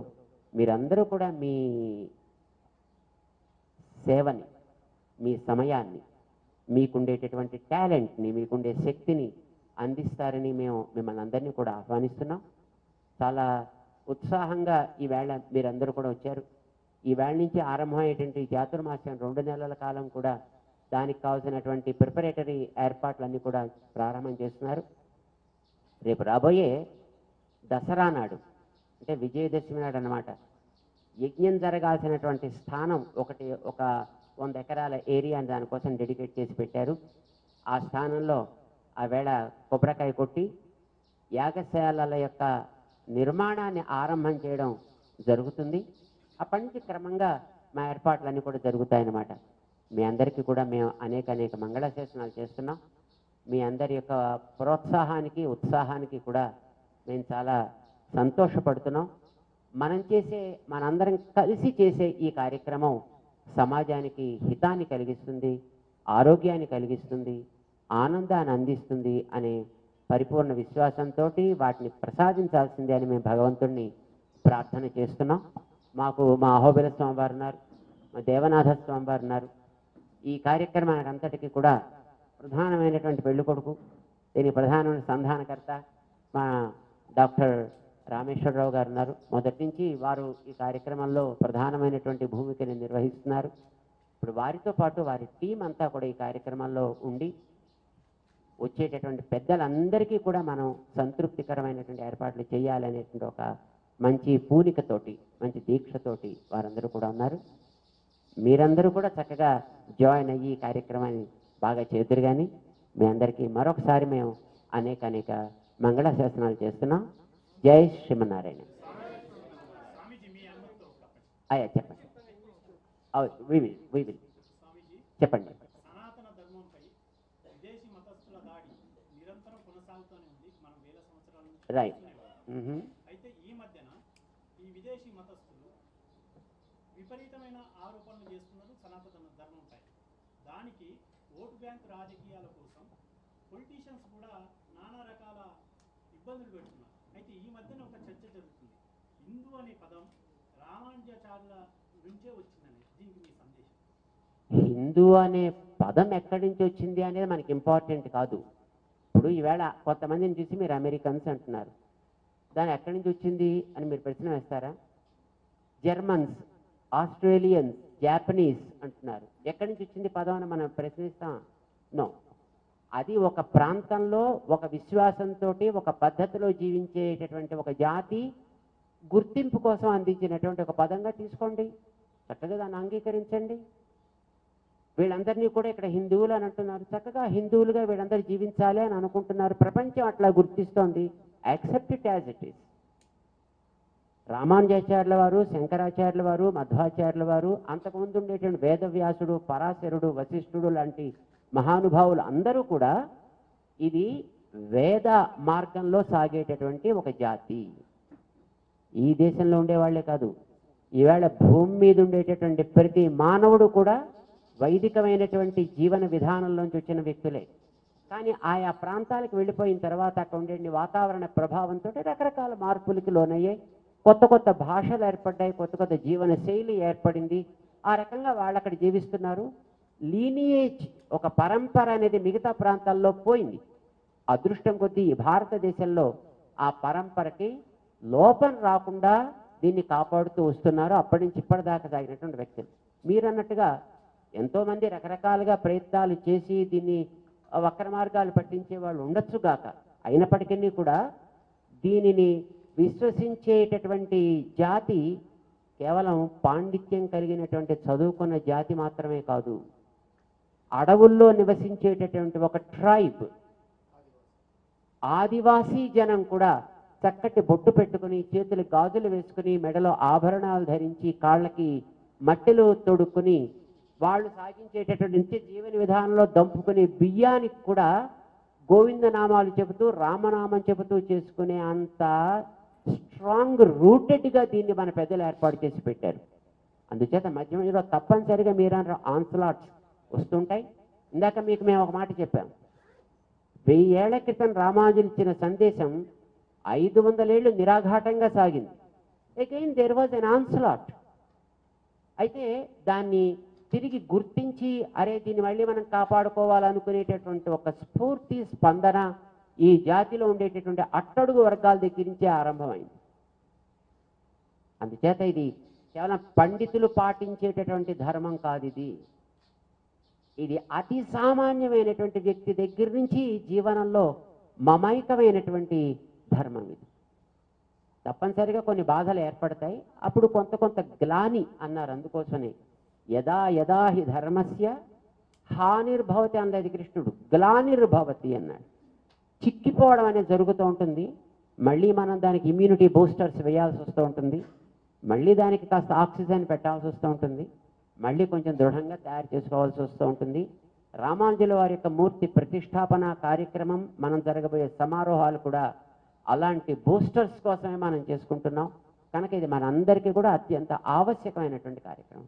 మీరందరూ కూడా మీ సేవని, మీ సమయాన్ని, మీకుండేటటువంటి టాలెంట్ని, మీకుండే శక్తిని అందిస్తారని మేము మిమ్మల్ని అందరినీ కూడా ఆహ్వానిస్తున్నాం. చాలా ఉత్సాహంగా ఈవేళ మీరందరూ కూడా వచ్చారు. ఈవేళ నుంచి ఆరంభమయ్యేటువంటి చాతుర్మాస్యం 2 నెలల కాలం కూడా దానికి కావాల్సినటువంటి ప్రిపరేటరీ ఏర్పాట్లన్నీ కూడా ప్రారంభం చేస్తున్నారు. రేపు రాబోయే దసరా నాడు, అంటే విజయదశమి నాడు అన్నమాట, యజ్ఞం జరగాల్సినటువంటి స్థానం ఒక 100 ఎకరాల ఏరియాని దానికోసం డెడికేట్ చేసి పెట్టారు. ఆ స్థానంలో ఆ వేళ కొబ్బరికాయ కొట్టి యాగశాలల యొక్క నిర్మాణాన్ని ఆరంభం చేయడం జరుగుతుంది. అప్పటి నుంచి క్రమంగా మా ఏర్పాట్లన్నీ కూడా జరుగుతాయన్నమాట. మీ అందరికీ కూడా మేము అనేక మంగళాశాసనాలు చేస్తున్నాం. మీ అందరి యొక్క ప్రోత్సాహానికి, ఉత్సాహానికి కూడా మేము చాలా సంతోషపడుతున్నాం. మనందరం కలిసి చేసే ఈ కార్యక్రమం సమాజానికి హితాన్ని కలిగిస్తుంది, ఆరోగ్యాన్ని కలిగిస్తుంది, ఆనందాన్ని అందిస్తుంది అనే పరిపూర్ణ విశ్వాసంతో వాటిని ప్రసాదించాల్సిందే అని మేము భగవంతుణ్ణి ప్రార్థన చేస్తున్నాం. మాకు మా అహోబిల స్వామివారు ఉన్నారు, మా దేవనాథ స్వామివారు ఉన్నారు. ఈ కార్యక్రమానికి అంతటికీ కూడా ప్రధానమైనటువంటి పెళ్లి కొడుకు, దీని ప్రధానమైన సంధానకర్త మా డాక్టర్ రామేశ్వరరావు గారు ఉన్నారు. మొదటి నుంచి వారు ఈ కార్యక్రమంలో ప్రధానమైనటువంటి భూమికని నిర్వహిస్తున్నారు. ఇప్పుడు వారితో పాటు వారి టీం అంతా కూడా ఈ కార్యక్రమంలో ఉండి వచ్చేటటువంటి పెద్దలందరికీ కూడా మనం సంతృప్తికరమైనటువంటి ఏర్పాట్లు చేయాలనేటువంటి ఒక మంచి పూనికతోటి, మంచి దీక్షతోటి వారందరూ కూడా ఉన్నారు. మీరందరూ కూడా చక్కగా జాయిన్ అయ్యి ఈ కార్యక్రమాన్ని బాగా చేదురు. కానీ మీ అందరికీ మరొకసారి మేము అనేక మంగళాశాసనాలు చేస్తున్నాం. జై శ్రీమన్నారాయణ. అయ్యా చెప్పండి. చెప్పండి. సనాతన ధర్మంపై విదేశీ మతస్థుల దాడి నిరంతరం కొనసాగుతూనే ఉంది. మనం వేల సంవత్సరాల నుంచి రైట్. అయితే ఈ మధ్యన ఈ విదేశీ మతస్థులు విపరీతమైన ఆరోపణలు చేస్తున్నారు సనాతన ధర్మంపై. దానికి ఓటు బ్యాంక్ రాజకీయాల కోసం పొలిటీషియన్స్ కూడా నానా రకాల ఇబ్బందులు పెడుతున్నారు. అయితే ఈ మధ్యన ఒక చర్చ జరుగుతుంది. హిందూ అనే పదం రామానుజాచార్యుల నుంచే వచ్చిందని. దీనికి మీ సందేశం? హిందూ అనే పదం ఎక్కడి నుంచి వచ్చింది అనేది మనకి ఇంపార్టెంట్ కాదు. ఇప్పుడు ఈవేళ కొంతమందిని చూసి మీరు అమెరికన్స్ అంటున్నారు, దాని ఎక్కడి నుంచి వచ్చింది అని మీరు ప్రశ్న వేస్తారా? జర్మన్స్, ఆస్ట్రేలియన్స్, జాపనీస్ అంటున్నారు, ఎక్కడి నుంచి వచ్చింది పదం అని మనం ప్రశ్నిస్తాం? నో. అది ఒక ప్రాంతంలో ఒక విశ్వాసంతో ఒక పద్ధతిలో జీవించేటటువంటి ఒక జాతి గుర్తింపు కోసం అందించినటువంటి ఒక పదంగా తీసుకోండి, చక్కగా దాన్ని అంగీకరించండి. వీళ్ళందరినీ కూడా ఇక్కడ హిందువులు అని అంటున్నారు, చక్కగా హిందువులుగా వీళ్ళందరూ జీవించాలి అని అనుకుంటున్నారు. ప్రపంచం అట్లా గుర్తిస్తోంది. Accept it as it is. రామానుజాచార్యుల వారు, శంకరాచార్యుల వారు, మధ్వాచార్యుల వారు, అంతకుముందు ఉండేటువంటి వేదవ్యాసుడు, పరాశరుడు, వశిష్ఠుడు లాంటి మహానుభావులు అందరూ కూడా ఇది వేద మార్గంలో సాగేటటువంటి ఒక జాతి. ఈ దేశంలో ఉండేవాళ్లే కాదు, ఈవేళ భూమి మీద ఉండేటటువంటి ప్రతి మానవుడు కూడా వైదికమైనటువంటి జీవన విధానంలోంచి వచ్చిన వ్యక్తులే. కానీ ఆయా ప్రాంతాలకు వెళ్ళిపోయిన తర్వాత అక్కడ ఉండే వాతావరణ ప్రభావంతో రకరకాల మార్పులకి లోనయ్యాయి. కొత్త భాషలు ఏర్పడ్డాయి, కొత్త జీవన శైలి ఏర్పడింది. ఆ రకంగా వాళ్ళు అక్కడ జీవిస్తున్నారు. లీనియేజ్, ఒక పరంపర అనేది మిగతా ప్రాంతాల్లో పోయింది. అదృష్టం కొద్దీ భారతదేశంలో ఆ పరంపరకి లోపం రాకుండా దీన్ని కాపాడుతూ వస్తున్నారు అప్పటి నుంచి ఇప్పటిదాకా సాగినటువంటి వ్యక్తులు. మీరన్నట్టుగా ఎంతోమంది రకరకాలుగా ప్రయత్నాలు చేసి దీన్ని వక్ర మార్గాలు పట్టించే వాళ్ళు ఉండొచ్చుగాక. అయినప్పటికీ కూడా దీనిని విశ్వసించేటటువంటి జాతి కేవలం పాండిత్యం కలిగినటువంటి చదువుకున్న జాతి మాత్రమే కాదు, అడవుల్లో నివసించేటటువంటి ఒక ట్రైబ్, ఆదివాసీ జనం కూడా చక్కటి బొట్టు పెట్టుకుని, చేతులు గాజులు వేసుకుని, మెడలో ఆభరణాలు ధరించి, కాళ్ళకి మట్టిలో తొడుక్కుని వాళ్ళు సాగించేటటువంటి నిత్య జీవన విధానంలో దంపుకునే బియ్యానికి కూడా గోవిందనామాలు చెబుతూ రామనామం చెబుతూ చేసుకునే అంత స్ట్రాంగ్ రూటెడ్గా దీన్ని మన పెద్దలు ఏర్పాటు చేసి పెట్టారు. అందుచేత మధ్య మధ్యలో తప్పనిసరిగా మీరు ఆన్సలాట్స్ వస్తుంటాయి. ఇందాక మీకు మేము ఒక మాట చెప్పాం, 1000 ఏళ్ల క్రితం రామానుజులు ఇచ్చిన సందేశం 500 ఏళ్ళు నిరాఘాటంగా సాగింది. Again there was an onslaught. అయితే దాన్ని తిరిగి గుర్తించి అరే దీన్ని మళ్ళీ మనం కాపాడుకోవాలనుకునేటటువంటి ఒక స్ఫూర్తి స్పందన ఈ జాతిలో ఉండేటటువంటి అట్టడుగు వర్గాల దగ్గర నుంచే ఆరంభమైంది. అందుచేత ఇది కేవలం పండితులు పాటించేటటువంటి ధర్మం కాదు, ఇది అతి సామాన్యమైనటువంటి వ్యక్తి దగ్గర నుంచి జీవనంలో మమైకమైనటువంటి ధర్మం. ఇది తప్పనిసరిగా కొన్ని బాధలు ఏర్పడతాయి, అప్పుడు కొంత కొంత గ్లాని అన్నారు. అందుకోసమే యదా యదా హి ధర్మస్య హానిర్భవతి అన్నది కృష్ణుడు, గ్లానిర్భవతి అన్నాడు. చిక్కిపోవడం అనేది జరుగుతూ ఉంటుంది, మళ్ళీ మనం దానికి ఇమ్యూనిటీ బూస్టర్స్ వేయాల్సి వస్తూ ఉంటుంది, మళ్ళీ దానికి కాస్త ఆక్సిజన్ పెట్టాల్సి వస్తూ ఉంటుంది, మళ్ళీ కొంచెం దృఢంగా తయారు చేసుకోవాల్సి వస్తూ ఉంటుంది. రామానుజుల వారి యొక్క మూర్తి ప్రతిష్టాపన కార్యక్రమం, మనం జరగబోయే సమారోహాలు కూడా అలాంటి బూస్టర్స్ కోసమే మనం చేసుకుంటున్నాం. కనుక ఇది మనందరికీ కూడా అత్యంత ఆవశ్యకమైనటువంటి కార్యక్రమం.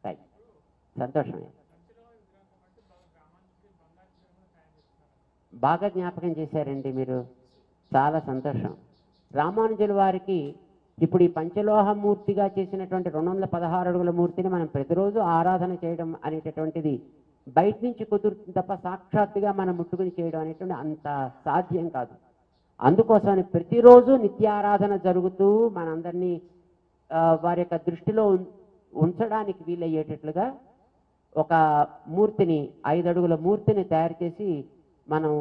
రైట్, సంతోషమే. బాగా జ్ఞాపకం చేశారండి మీరు, చాలా సంతోషం. రామానుజుల వారికి ఇప్పుడు ఈ పంచలోహమూర్తిగా చేసినటువంటి 216 అడుగుల మూర్తిని మనం ప్రతిరోజు ఆరాధన చేయడం అనేటటువంటిది బయట నుంచి కుదురుతుంది తప్ప సాక్షాత్తుగా మనం ముట్టుకుని చేయడం అనేటువంటి అంత సాధ్యం కాదు. అందుకోసమని ప్రతిరోజు నిత్యారాధన జరుగుతూ మనందరినీ వారి యొక్క దృష్టిలో ఉంచడానికి వీలయ్యేటట్లుగా ఒక మూర్తిని, 5 అడుగుల మూర్తిని తయారు చేసి మనం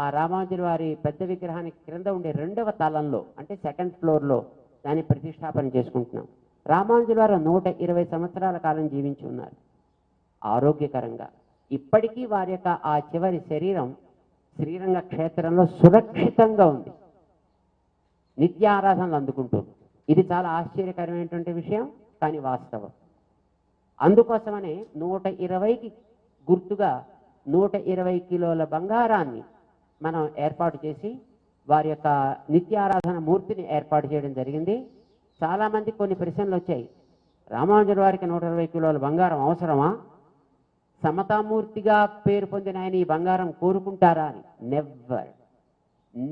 ఆ రామానుజుల వారి పెద్ద విగ్రహానికి క్రింద ఉండే 2వ తలంలో, అంటే 2nd ఫ్లోర్లో దాన్ని ప్రతిష్టాపన చేసుకుంటున్నాం. రామానుజుల వారు 120 సంవత్సరాల కాలం జీవించి ఉన్నారు ఆరోగ్యకరంగా. ఇప్పటికీ వారి యొక్క ఆ చివరి శరీరం శ్రీరంగ క్షేత్రంలో సురక్షితంగా ఉంది, నిత్యారాధనలు అందుకుంటుంది. ఇది చాలా ఆశ్చర్యకరమైనటువంటి విషయం, కానీ వాస్తవం. అందుకోసమనే 120కి గుర్తుగా 120 కిలోల బంగారాన్ని మనం ఏర్పాటు చేసి వారి యొక్క నిత్యారాధన మూర్తిని ఏర్పాటు చేయడం జరిగింది. చాలామంది కొన్ని ప్రశ్నలు వచ్చాయి, రామానుజుల వారికి 120 కిలోల బంగారం అవసరమా, సమతామూర్తిగా పేరు పొందిన ఆయన ఈ బంగారం కోరుకుంటారా అని.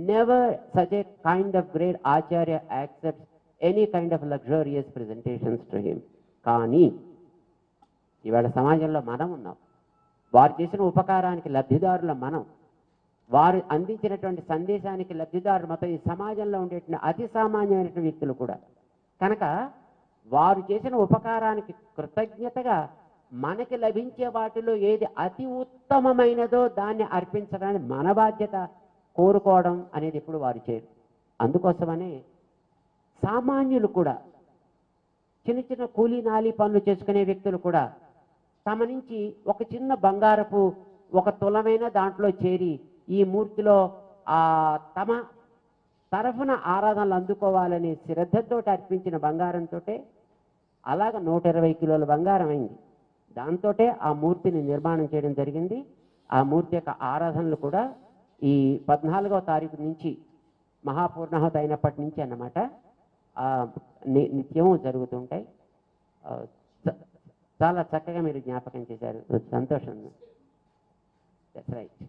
Never such a kind of great Acharya accepts any kind of luxurious presentations to him. కానీ ఇవాళ సమాజంలో మనం ఉన్నాం, వారు చేసిన ఉపకారానికి లబ్ధిదారుల మనం, వారు అందించినటువంటి సందేశానికి లబ్ధిదారులు మొత్తం ఈ సమాజంలో ఉండేటువంటి అతి సామాన్యమైనటువంటి వ్యక్తులు కూడా. కనుక వారు చేసిన ఉపకారానికి కృతజ్ఞతగా మనకి లభించే వాటిలో ఏది అతి ఉత్తమమైనదో దాన్ని అర్పించడానికి మన బాధ్యత కోరుకోవడం అనేది ఎప్పుడు వారు చేయరు. అందుకోసమనే సామాన్యులు కూడా, చిన్న చిన్న కూలీ నాలి పనులు చేసుకునే వ్యక్తులు కూడా తమ నుంచి ఒక చిన్న బంగారపు ఒక తులమైన దాంట్లో చేరి ఈ మూర్తిలో తమ తరఫున ఆరాధనలు అందుకోవాలనే శ్రద్ధతో అర్పించిన బంగారంతో అలాగ 120 కిలోల బంగారం అయింది. దాంతో ఆ మూర్తిని నిర్మాణం చేయడం జరిగింది. ఆ మూర్తి యొక్క ఆరాధనలు కూడా ఈ 14వ తారీఖు నుంచి మహాపూర్ణాహుతి అయినప్పటి నుంచి అన్నమాట నిత్యము జరుగుతుంటాయి. చాలా చక్కగా మీరు జ్ఞాపకం చేశారు, సంతోషం. దట్స్ రైట్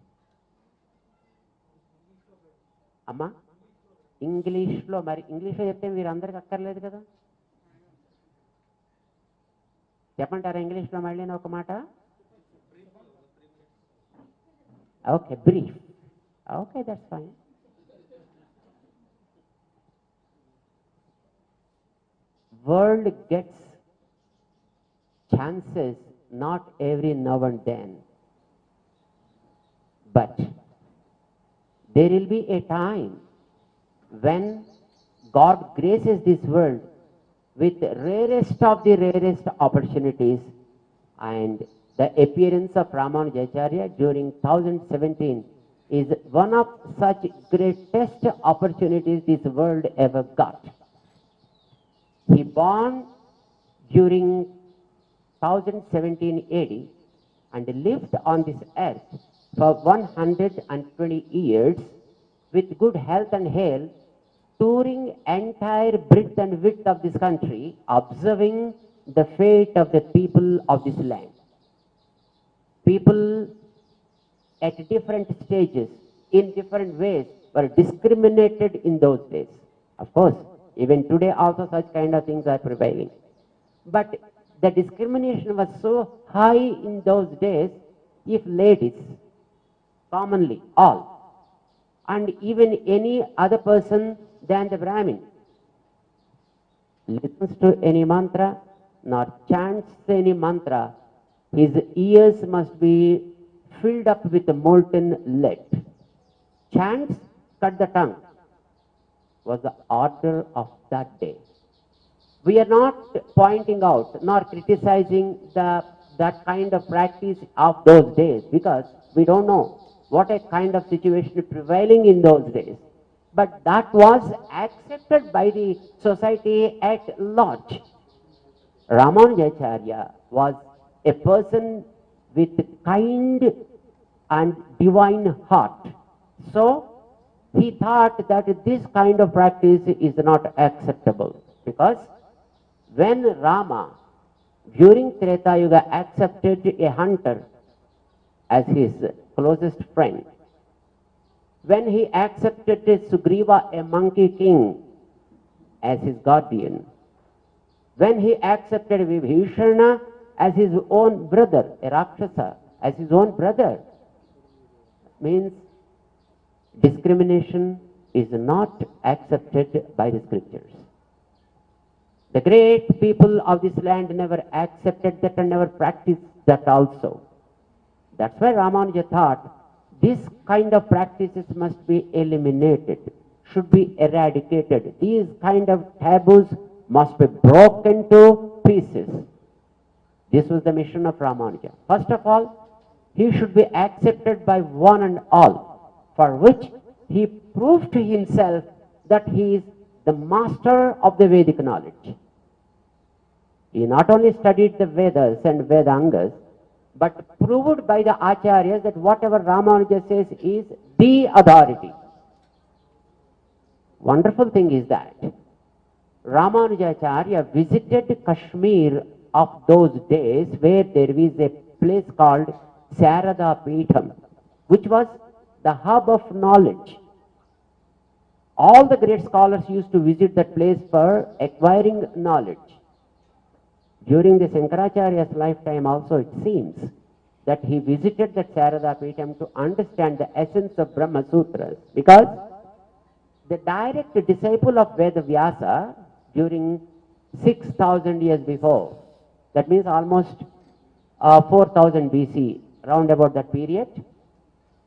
అమ్మా. ఇంగ్లీష్లో, మరి ఇంగ్లీష్లో చెప్తే మీరు అందరికి అక్కర్లేదు కదా, చెప్పంటారా ఇంగ్లీష్లో మళ్ళీ ఒక మాట? Okay, brief. Okay, that's fine. World gets chances not every now and then, but there will be a time when God graces this world with rarest of the rarest opportunities, and the appearance of Ramanujacharya during 2017 is one of such greatest opportunities this world ever got. He born during 1017 AD and lived on this earth for 120 years with good health and health, touring entire breadth and width of this country, observing the fate of the people of this land. People at different stages, in different ways, were discriminated in those days. Of course, even today also such kind of things are prevailing. But the discrimination was so high in those days, if ladies, commonly all, and even any other person than the Brahmin, listens to any mantra, nor chants any mantra, his ears must be filled up with molten lead. Chants cut the tongue was the order of that day. We are not pointing out nor criticizing that kind of practice of those days, because we don't know what a kind of situation prevailing in those days. But that was accepted by the society at large. Ramanujacharya was a person with kind and divine heart. So he thought that this kind of practice is not acceptable, because when Rama during Treta Yuga accepted a hunter as his closest friend, when he accepted Sugriva, a monkey king, as his guardian, when he accepted Vibhishana as his own brother, a Rakshasa, as his own brother, means discrimination is not accepted by the scriptures. The great people of this land never accepted that and never practiced that also. That's why Ramanuja thought this kind of practices must be eliminated, should be eradicated. These kind of taboos must be broken to pieces. This was the mission of Ramanuja. First of all, he should be accepted by one and all, for which he proved to himself that he is the master of the Vedic knowledge. He not only studied the Vedas and Vedangas, but proved by the Acharyas that whatever Ramanuja says is the authority. Wonderful thing is that Ramanujacharya visited Kashmir of those days, where there is a place called Sarada Peetham, which was the hub of knowledge. All the great scholars used to visit that place for acquiring knowledge. During the Shankaracharya's lifetime also, it seems that he visited that Sarada Peetham to understand the essence of Brahma Sutras, because the direct disciple of Veda Vyasa during 6,000 years before, that means almost 4000 BC, round about that period,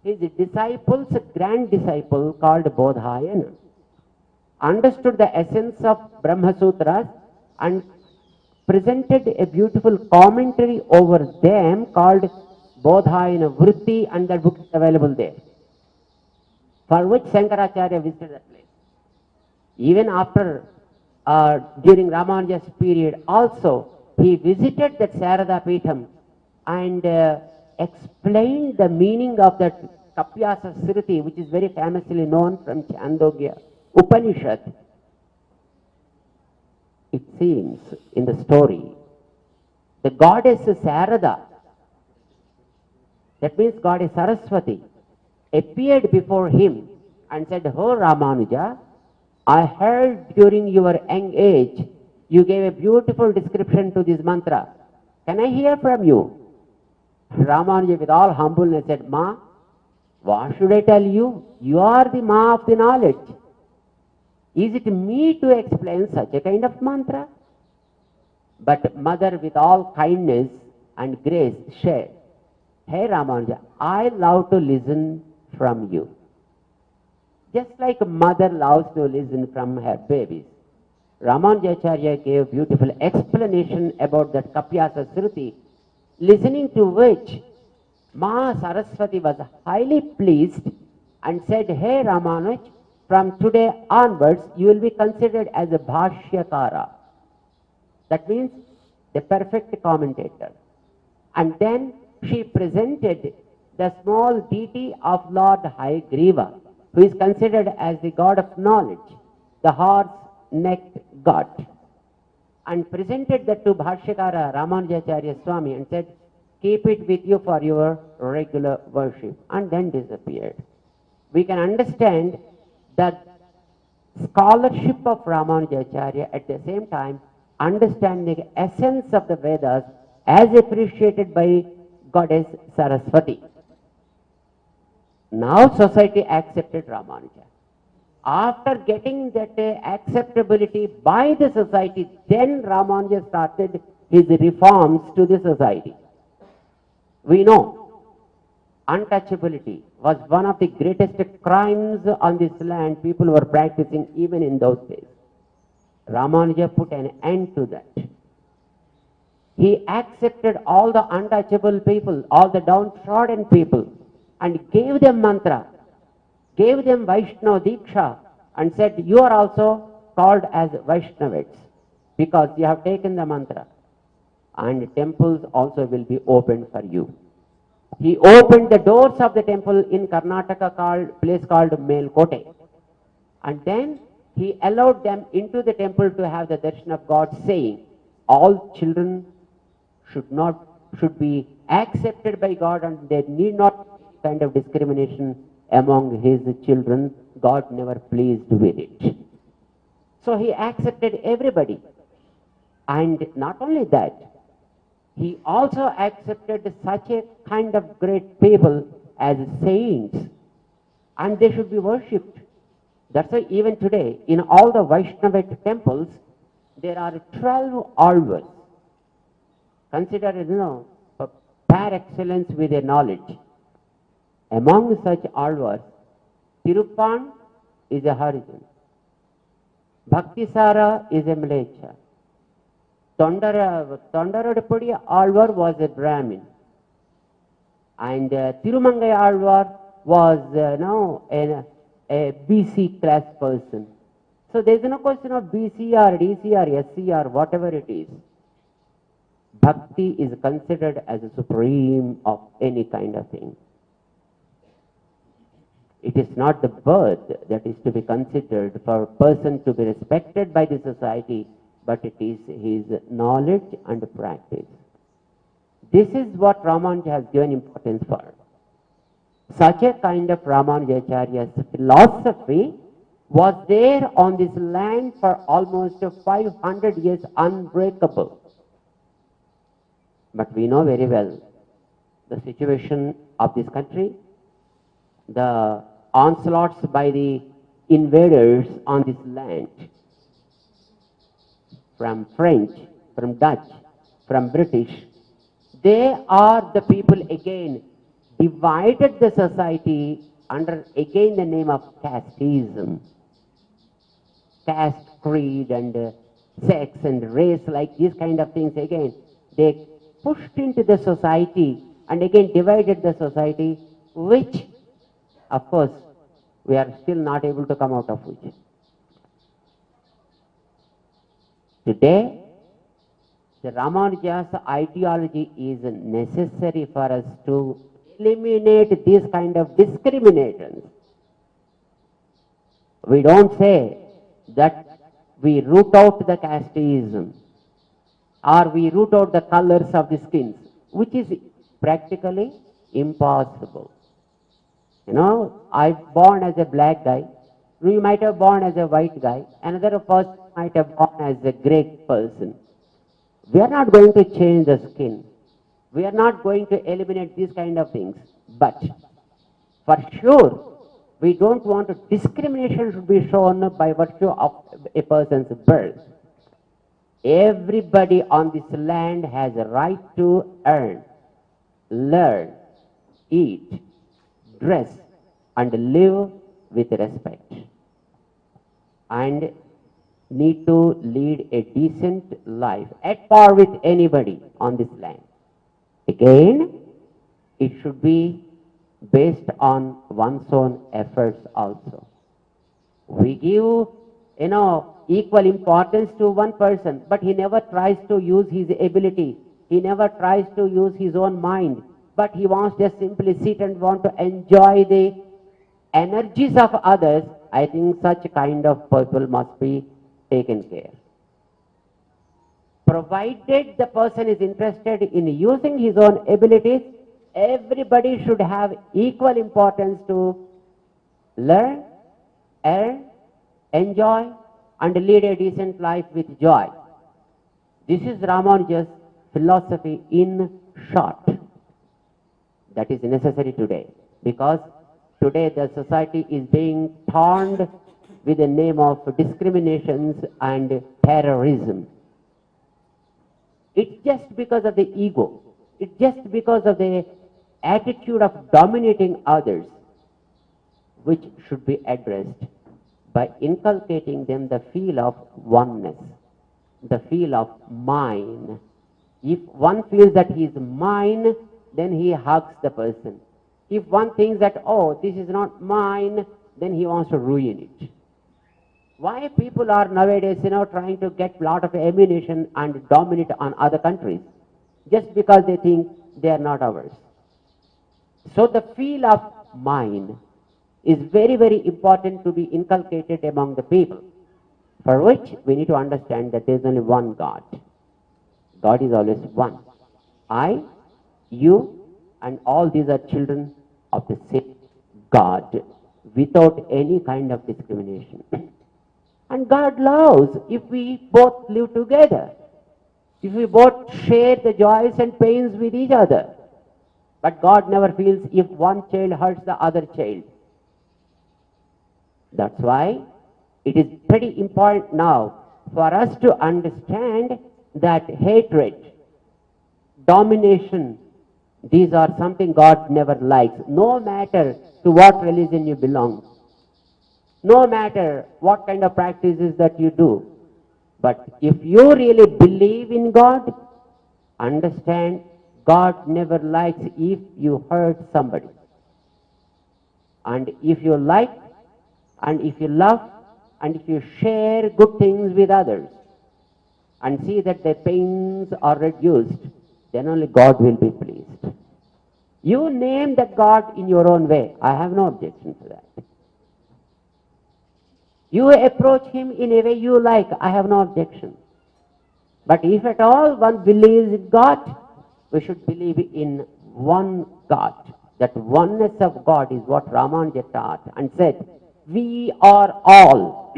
his disciple's grand disciple called Bodhayana understood the essence of Brahma Sutras and presented a beautiful commentary over them called Bodhayana Vritti, and that book is available there, for which Shankaracharya visited that place. Even after, during Ramanuja's period also, he visited that Sarada Peetham and explained the meaning of that Kapyasa Sriti, which is very famously known from Chandogya Upanishad. It seems in the story, the goddess Sarada, that means goddess Saraswati, appeared before him and said, "Oh Ramanuja, I heard during your young age you gave a beautiful description to this mantra. Can I hear from you?" Ramanuja with all humbleness said, "Ma, what should I tell you? You are the Ma of the knowledge. Is it me to explain such a kind of mantra?" But mother with all kindness and grace said, "Hey Ramanuja, I love to listen from you. Just like a mother loves to listen from her babies." Ramanujacharya gave beautiful explanation about that Kapyasa Sruti, listening to which Ma Saraswati was highly pleased and said, "Hey Ramanuj, from today onwards you will be considered as a Bhashyakara." That means the perfect commentator. And then she presented the small deity of Lord Hayagriva, who is considered as the god of knowledge, the horse-necked god, and presented that to Bhashyakara Ramanujacharya Swami and said, keep it with you for your regular worship, and then disappeared. We can understand the scholarship of Ramanujacharya, at the same time understanding the essence of the Vedas as appreciated by goddess Saraswati. Now society accepted Ramanuja. After getting that acceptability by the society, then Ramanuja started his reforms to the society. We know untouchability was one of the greatest crimes on this land people were practicing even in those days. Ramanuja put an end to that. He accepted all the untouchable people, all the downtrodden people, and gave them mantra, gave them Vaishnava Diksha, and said, you are also called as Vaishnavits because you have taken the mantra, and temples also will be opened for you. He opened the doors of the temple in Karnataka, place called Melkote, and then he allowed them into the temple to have the darshan of God, saying, all children should be accepted by God, and there need not be kind of discrimination among his children. God never pleased with it. So he accepted everybody. And not only that, he also accepted such a kind of great people as saints, and they should be worshipped. That's why even today, in all the Vaishnavite temples, there are 12 alvars, considered, par excellence with their knowledge. Among such alvars, Tiruppan is a Harijan, Bhaktisara is a Mlecha, Tondaradapudi Alvar was a Brahmin, and Tirumangai Alvar was a BC class person. So there is no question of BC or DC or SC or whatever it is. Bhakti is considered as a supreme of any kind of thing. It is not the birth that is to be considered for a person to be respected by the society, but it is his knowledge and practice. This is what Ramanuja has given importance for. Such a kind of Ramanujacharya's philosophy was there on this land for almost 500 years, unbreakable. But we know very well the situation of this country, the onslaughts by the invaders on this land, from French, from Dutch, from British. They are the people again divided the society under again the name of casteism. Caste, creed and sex and race, like these kind of things again, they pushed into the society and again divided the society, which of course we are still not able to come out of which. Today, the Ramanuja's ideology is necessary for us to eliminate these kind of discriminations. We don't say that we root out the casteism or we root out the colors of the skins, which is practically impossible. I'm born as a black guy, you might have born as a white guy, another person might have born as a grey person. We are not going to change the skin. We are not going to eliminate these kind of things. But for sure, we don't want to, discrimination should be shown by virtue of a person's birth. Everybody on this land has a right to earn, learn, eat, dress, and live with respect, and need to lead a decent life at par with anybody on this land. Again, it should be based on one's own efforts also. We give equal importance to one person, but he never tries to use his ability. He never tries to use his own mind, but he wants just simply sit and want to enjoy the energies of others. I think such kind of people must be taken care. Provided the person is interested in using his own abilities, everybody should have equal importance to learn, earn, enjoy, and lead a decent life with joy. This is Ramanuja's philosophy in short. That is necessary today, because today the society is being torn with the name of discriminations and terrorism. It's just because of the ego. It's just because of the attitude of dominating others, which should be addressed by inculcating them the feel of oneness, the feel of mine. If one feels that he is mine, then he hugs the person. If one thinks that, oh, this is not mine, then he wants to ruin it. Why people are nowadays, trying to get lot of ammunition and dominate on other countries? Just because they think they are not ours. So the feel of mine is very, very important to be inculcated among the people, for which we need to understand that there is only one God. God is always one. I, you, and all these are children of the same God, without any kind of discrimination. And God loves if we both live together, if we both share the joys and pains with each other. But God never feels if one child hurts the other child. That's why it is pretty important now for us to understand that hatred, domination, these are something God never likes, no matter to what religion you belong, no matter what kind of practices that you do. But if you really believe in God, understand God never likes if you hurt somebody. And if you like, and if you love, and if you share good things with others, and see that their pains are reduced, then only God will be pleased. You name that God in your own way. I have no objection to that. You approach him in a way you like. I have no objection. But if at all one believes in God, we should believe in one God. That oneness of God is what Ramanuja taught and said, we are all,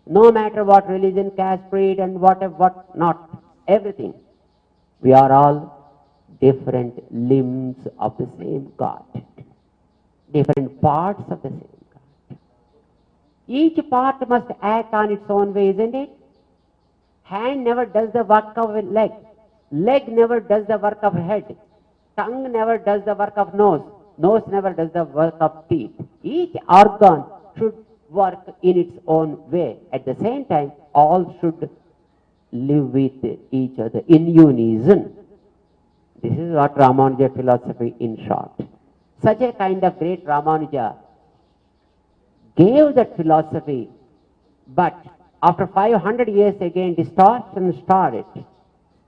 no matter what religion, caste, creed, and what not, everything. We are all different limbs of the same God, different parts of the same God. Each part must act on its own way, isn't it? Hand never does the work of a leg. Leg never does the work of head. Tongue never does the work of nose. Nose never does the work of teeth. Each organ should work in its own way. At the same time, all should live with each other in unison. This is what Ramanuja philosophy in short. Such a kind of great Ramanuja gave that philosophy, but after 500 years again distortion started.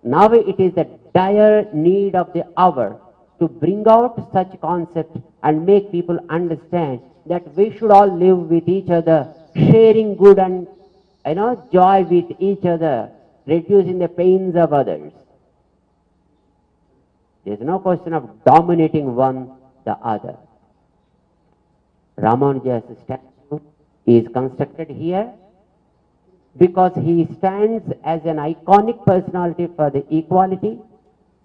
Now it is the dire need of the hour to bring out such concepts and make people understand that we should all live with each other, sharing good and joy with each other, reducing the pains of others. There is no question of dominating one the other. Ramanuja's statue is constructed here because he stands as an iconic personality for the equality.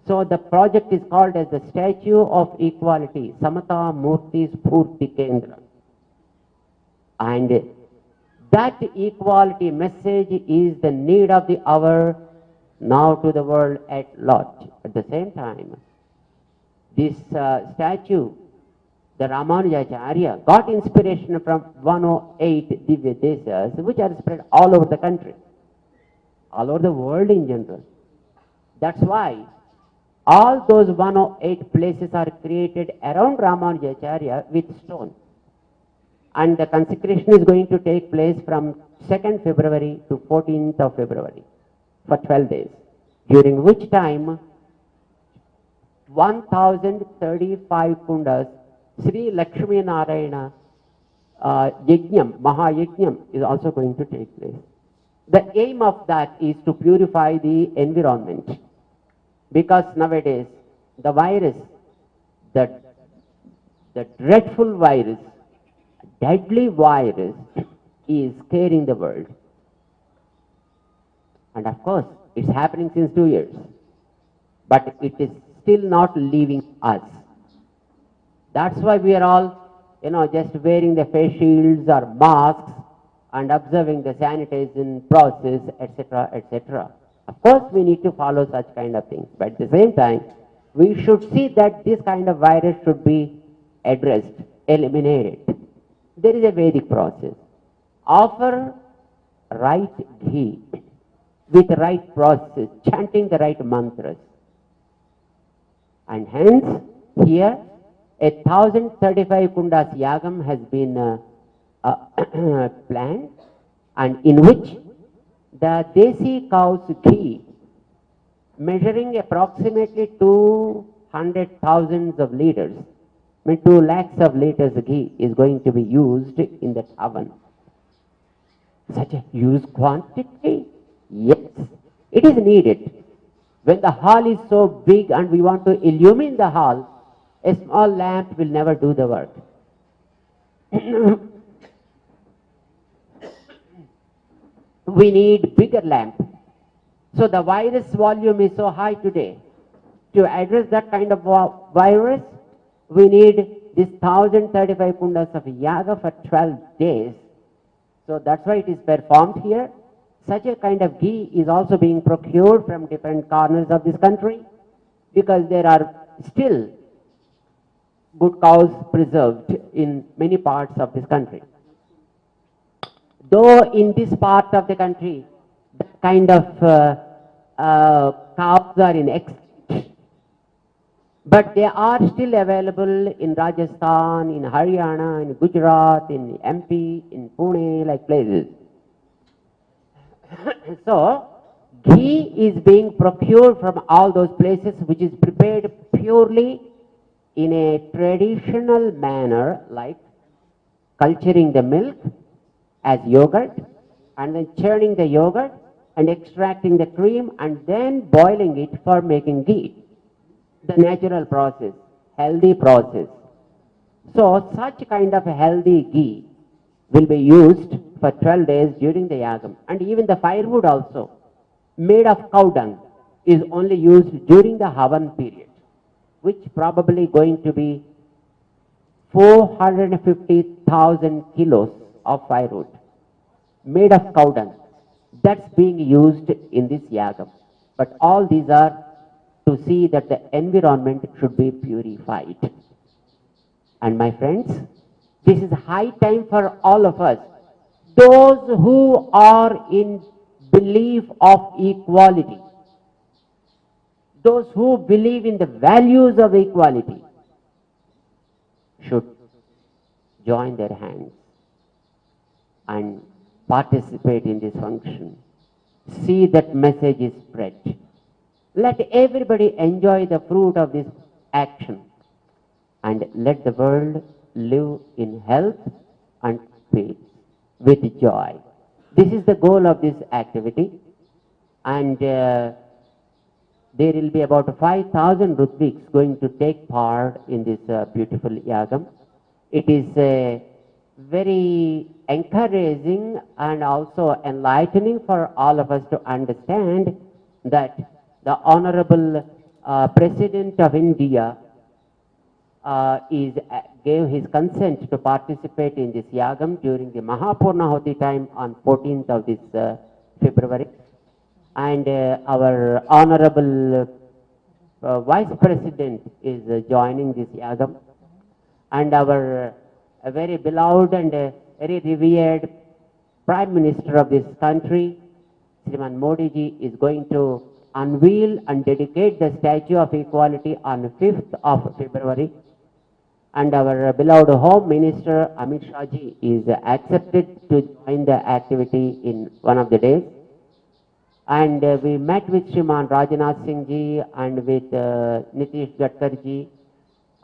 So the project is called as the Statue of Equality, Samata Murti Spurti Kendra. And that equality message is the need of the hour now to the world at large. At the same time, this statue, the Ramanujacharya, got inspiration from 108 Divya Desas, which are spread all over the country, all over the world in general. That's why all those 108 places are created around Ramanujacharya with stone. And the consecration is going to take place from 2nd February to 14th of February for 12 days, during which time 1035 kundas Sri Lakshmi Narayana Yajnam, Mahayajnam is also going to take place. The aim of that is to purify the environment, because nowadays the virus, the dreadful virus, deadly virus is scaring the world. And of course, it's happening since 2 years, but it is still not leaving us. That's why we are all, just wearing the face shields or masks and observing the sanitation process, etc., etc. Of course, we need to follow such kind of things, but at the same time, we should see that this kind of virus should be addressed, eliminated. There is a Vedic process. Offer right ghee with right process, chanting the right mantras. And hence, here, 1035 kundas yagam has been planned, and in which the desi cow's ghee, measuring approximately 200,000 of liters, 2 lakhs of liters of ghee is going to be used in that oven. Such a huge quantity? Yes, it is needed. When the hall is so big and we want to illumine the hall, a small lamp will never do the work. We need bigger lamp. So the virus volume is so high today. To address that kind of virus, we need this 1035 kundas of yaga for 12 days. So that's why it is performed here. Such a kind of ghee is also being procured from different corners of this country, because there are still good cows preserved in many parts of this country. Though in this part of the country, that kind of cows are in extinct, but they are still available in Rajasthan, in Haryana, in Gujarat, in MP, in Pune, like places. So, ghee is being procured from all those places, which is prepared purely in a traditional manner, like culturing the milk as yogurt, and then churning the yogurt and extracting the cream and then boiling it for making ghee. The natural process, healthy process. So such kind of a healthy ghee will be used for 12 days during the yagam. And even the firewood also, made of cow dung, is only used during the Havan period, which probably going to be 450,000 kilos of firewood made of cow dung. That's being used in this yagam. But all these are to see that the environment should be purified. And my friends, this is high time for all of us. Those who are in belief of equality, those who believe in the values of equality, should join their hands and participate in this function. See that message is spread. Let everybody enjoy the fruit of this action, and let the world live in health and peace with joy. This is the goal of this activity, and there will be about 5,000 Rutviks going to take part in this beautiful yagam. It is very encouraging and also enlightening for all of us to understand that the Honorable President of India gave his consent to participate in this yagam during the Mahapurnahuti time on 14th of this February. And our Honorable Vice President is joining this yagam. And our very beloved and very revered Prime Minister of this country, Shriman Modi ji, is going to unveil and dedicate the Statue of Equality on 5th of February. and our beloved Home Minister Amit Shah ji is accepted to join the activity in one of the days. And we met with Shriman Rajnath Singh ji and with Nitish Gadkar ji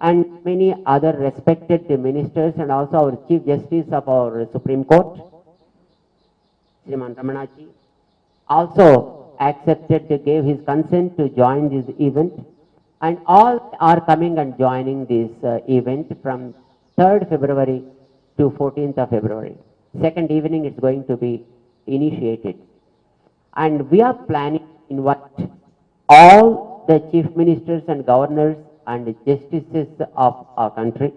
and many other respected ministers and also our Chief Justice of our Supreme Court, Shriman Ramana ji, also accepted, gave his consent to join this event. And all are coming and joining this event from 3rd February to 14th of February. Second evening it's going to be initiated. And we are planning to invite all the chief ministers and governors and justices of our country.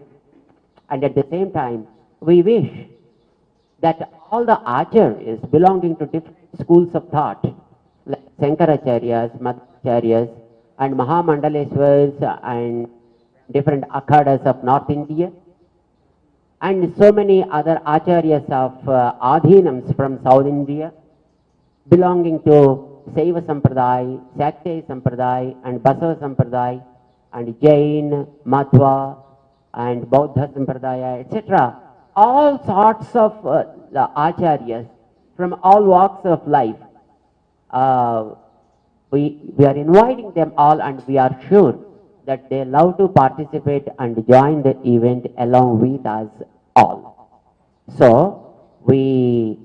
And at the same time, we wish that all the acharyas belonging to different schools of thought, like Shankaracharyas, Madhvacharyas, and Mahamandaleswars and different akhadas of North India, and so many other acharyas of adhinams from South India, belonging to Saiva Sampradaya, Shakti Sampradaya, and Basava Sampradaya, and Jain, Madhva, and Bauddha Sampradaya, etc. All sorts of the acharyas from all walks of life. We are inviting them all, and we are sure that they love to participate and join the event along with us all. So, we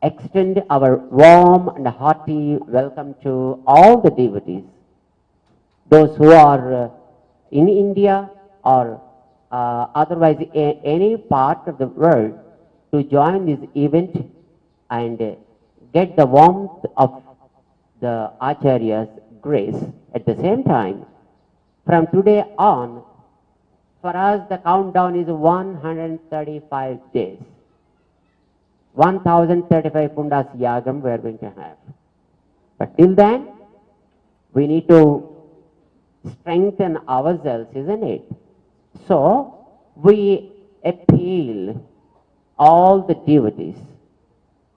extend our warm and hearty welcome to all the devotees, those who are in India or otherwise any part of the world, to join this event and get the warmth of the Acharya's grace. At the same time, from today on, for us the countdown is 135 days. 1035 Pundas Yagam we are going to have. But till then, we need to strengthen ourselves, isn't it? So, we appeal all the devotees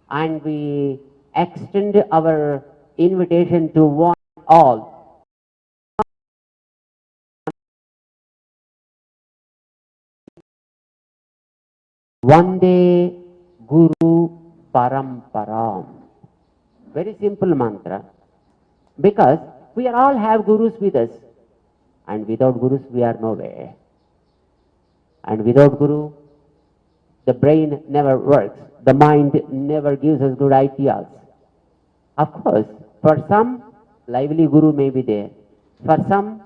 and we extend our invitation to one all. Vande Guru Paramparam. Very simple mantra. Because we are all have gurus with us. And without gurus we are nowhere. And without guru, the brain never works. The mind never gives us good ideas. Of course, for some, lively guru may be there. For some,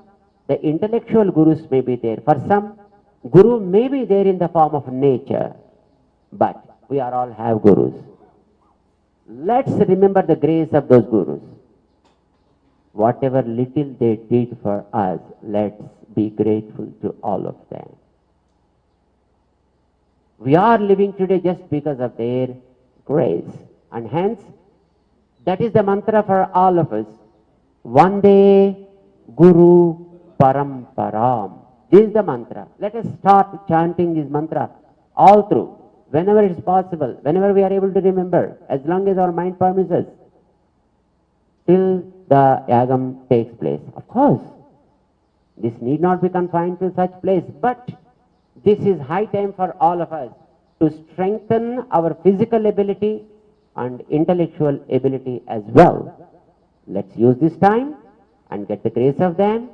the intellectual gurus may be there. For some, guru may be there in the form of nature. But we are all have gurus. Let's remember the grace of those gurus. Whatever little they did for us, let's be grateful to all of them. We are living today just because of their grace. And hence, that is the mantra for all of us. Vande Guru Paramparam. This is the mantra. Let us start chanting this mantra all through, whenever it is possible, whenever we are able to remember, as long as our mind permits us, till the yagam takes place. Of course, this need not be confined to such place, but this is high time for all of us to strengthen our physical ability and intellectual ability as well. Let's use this time and get the grace of them.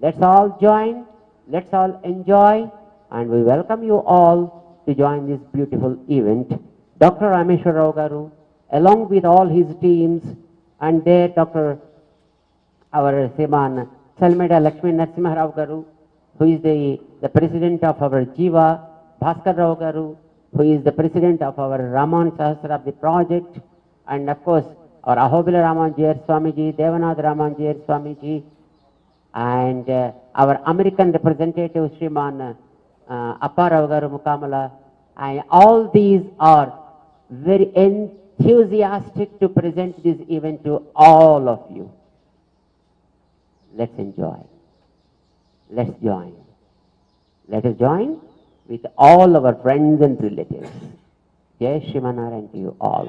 Let's all join, let's all enjoy, and we welcome you all to join this beautiful event. Dr. Rameshwar Rao Garu, along with all his teams, and there our Sriman Salmeda Lakshmi Narasimha Rao Garu, who is the president of our Jiva, Bhaskar Rao Garu, who is the president of our Raman Sahasrabdi project, and of course our Ahobila Ramanjayar Swamiji, Devanath Ramanjayar Swamiji, and our American representative Sriman Appa Rao Garu Mukamala, and all these are very enthusiastic to present this event to all of you. Let's enjoy. Let's join. Let us join with all our friends and relatives. Jai Shri Manaran to you all.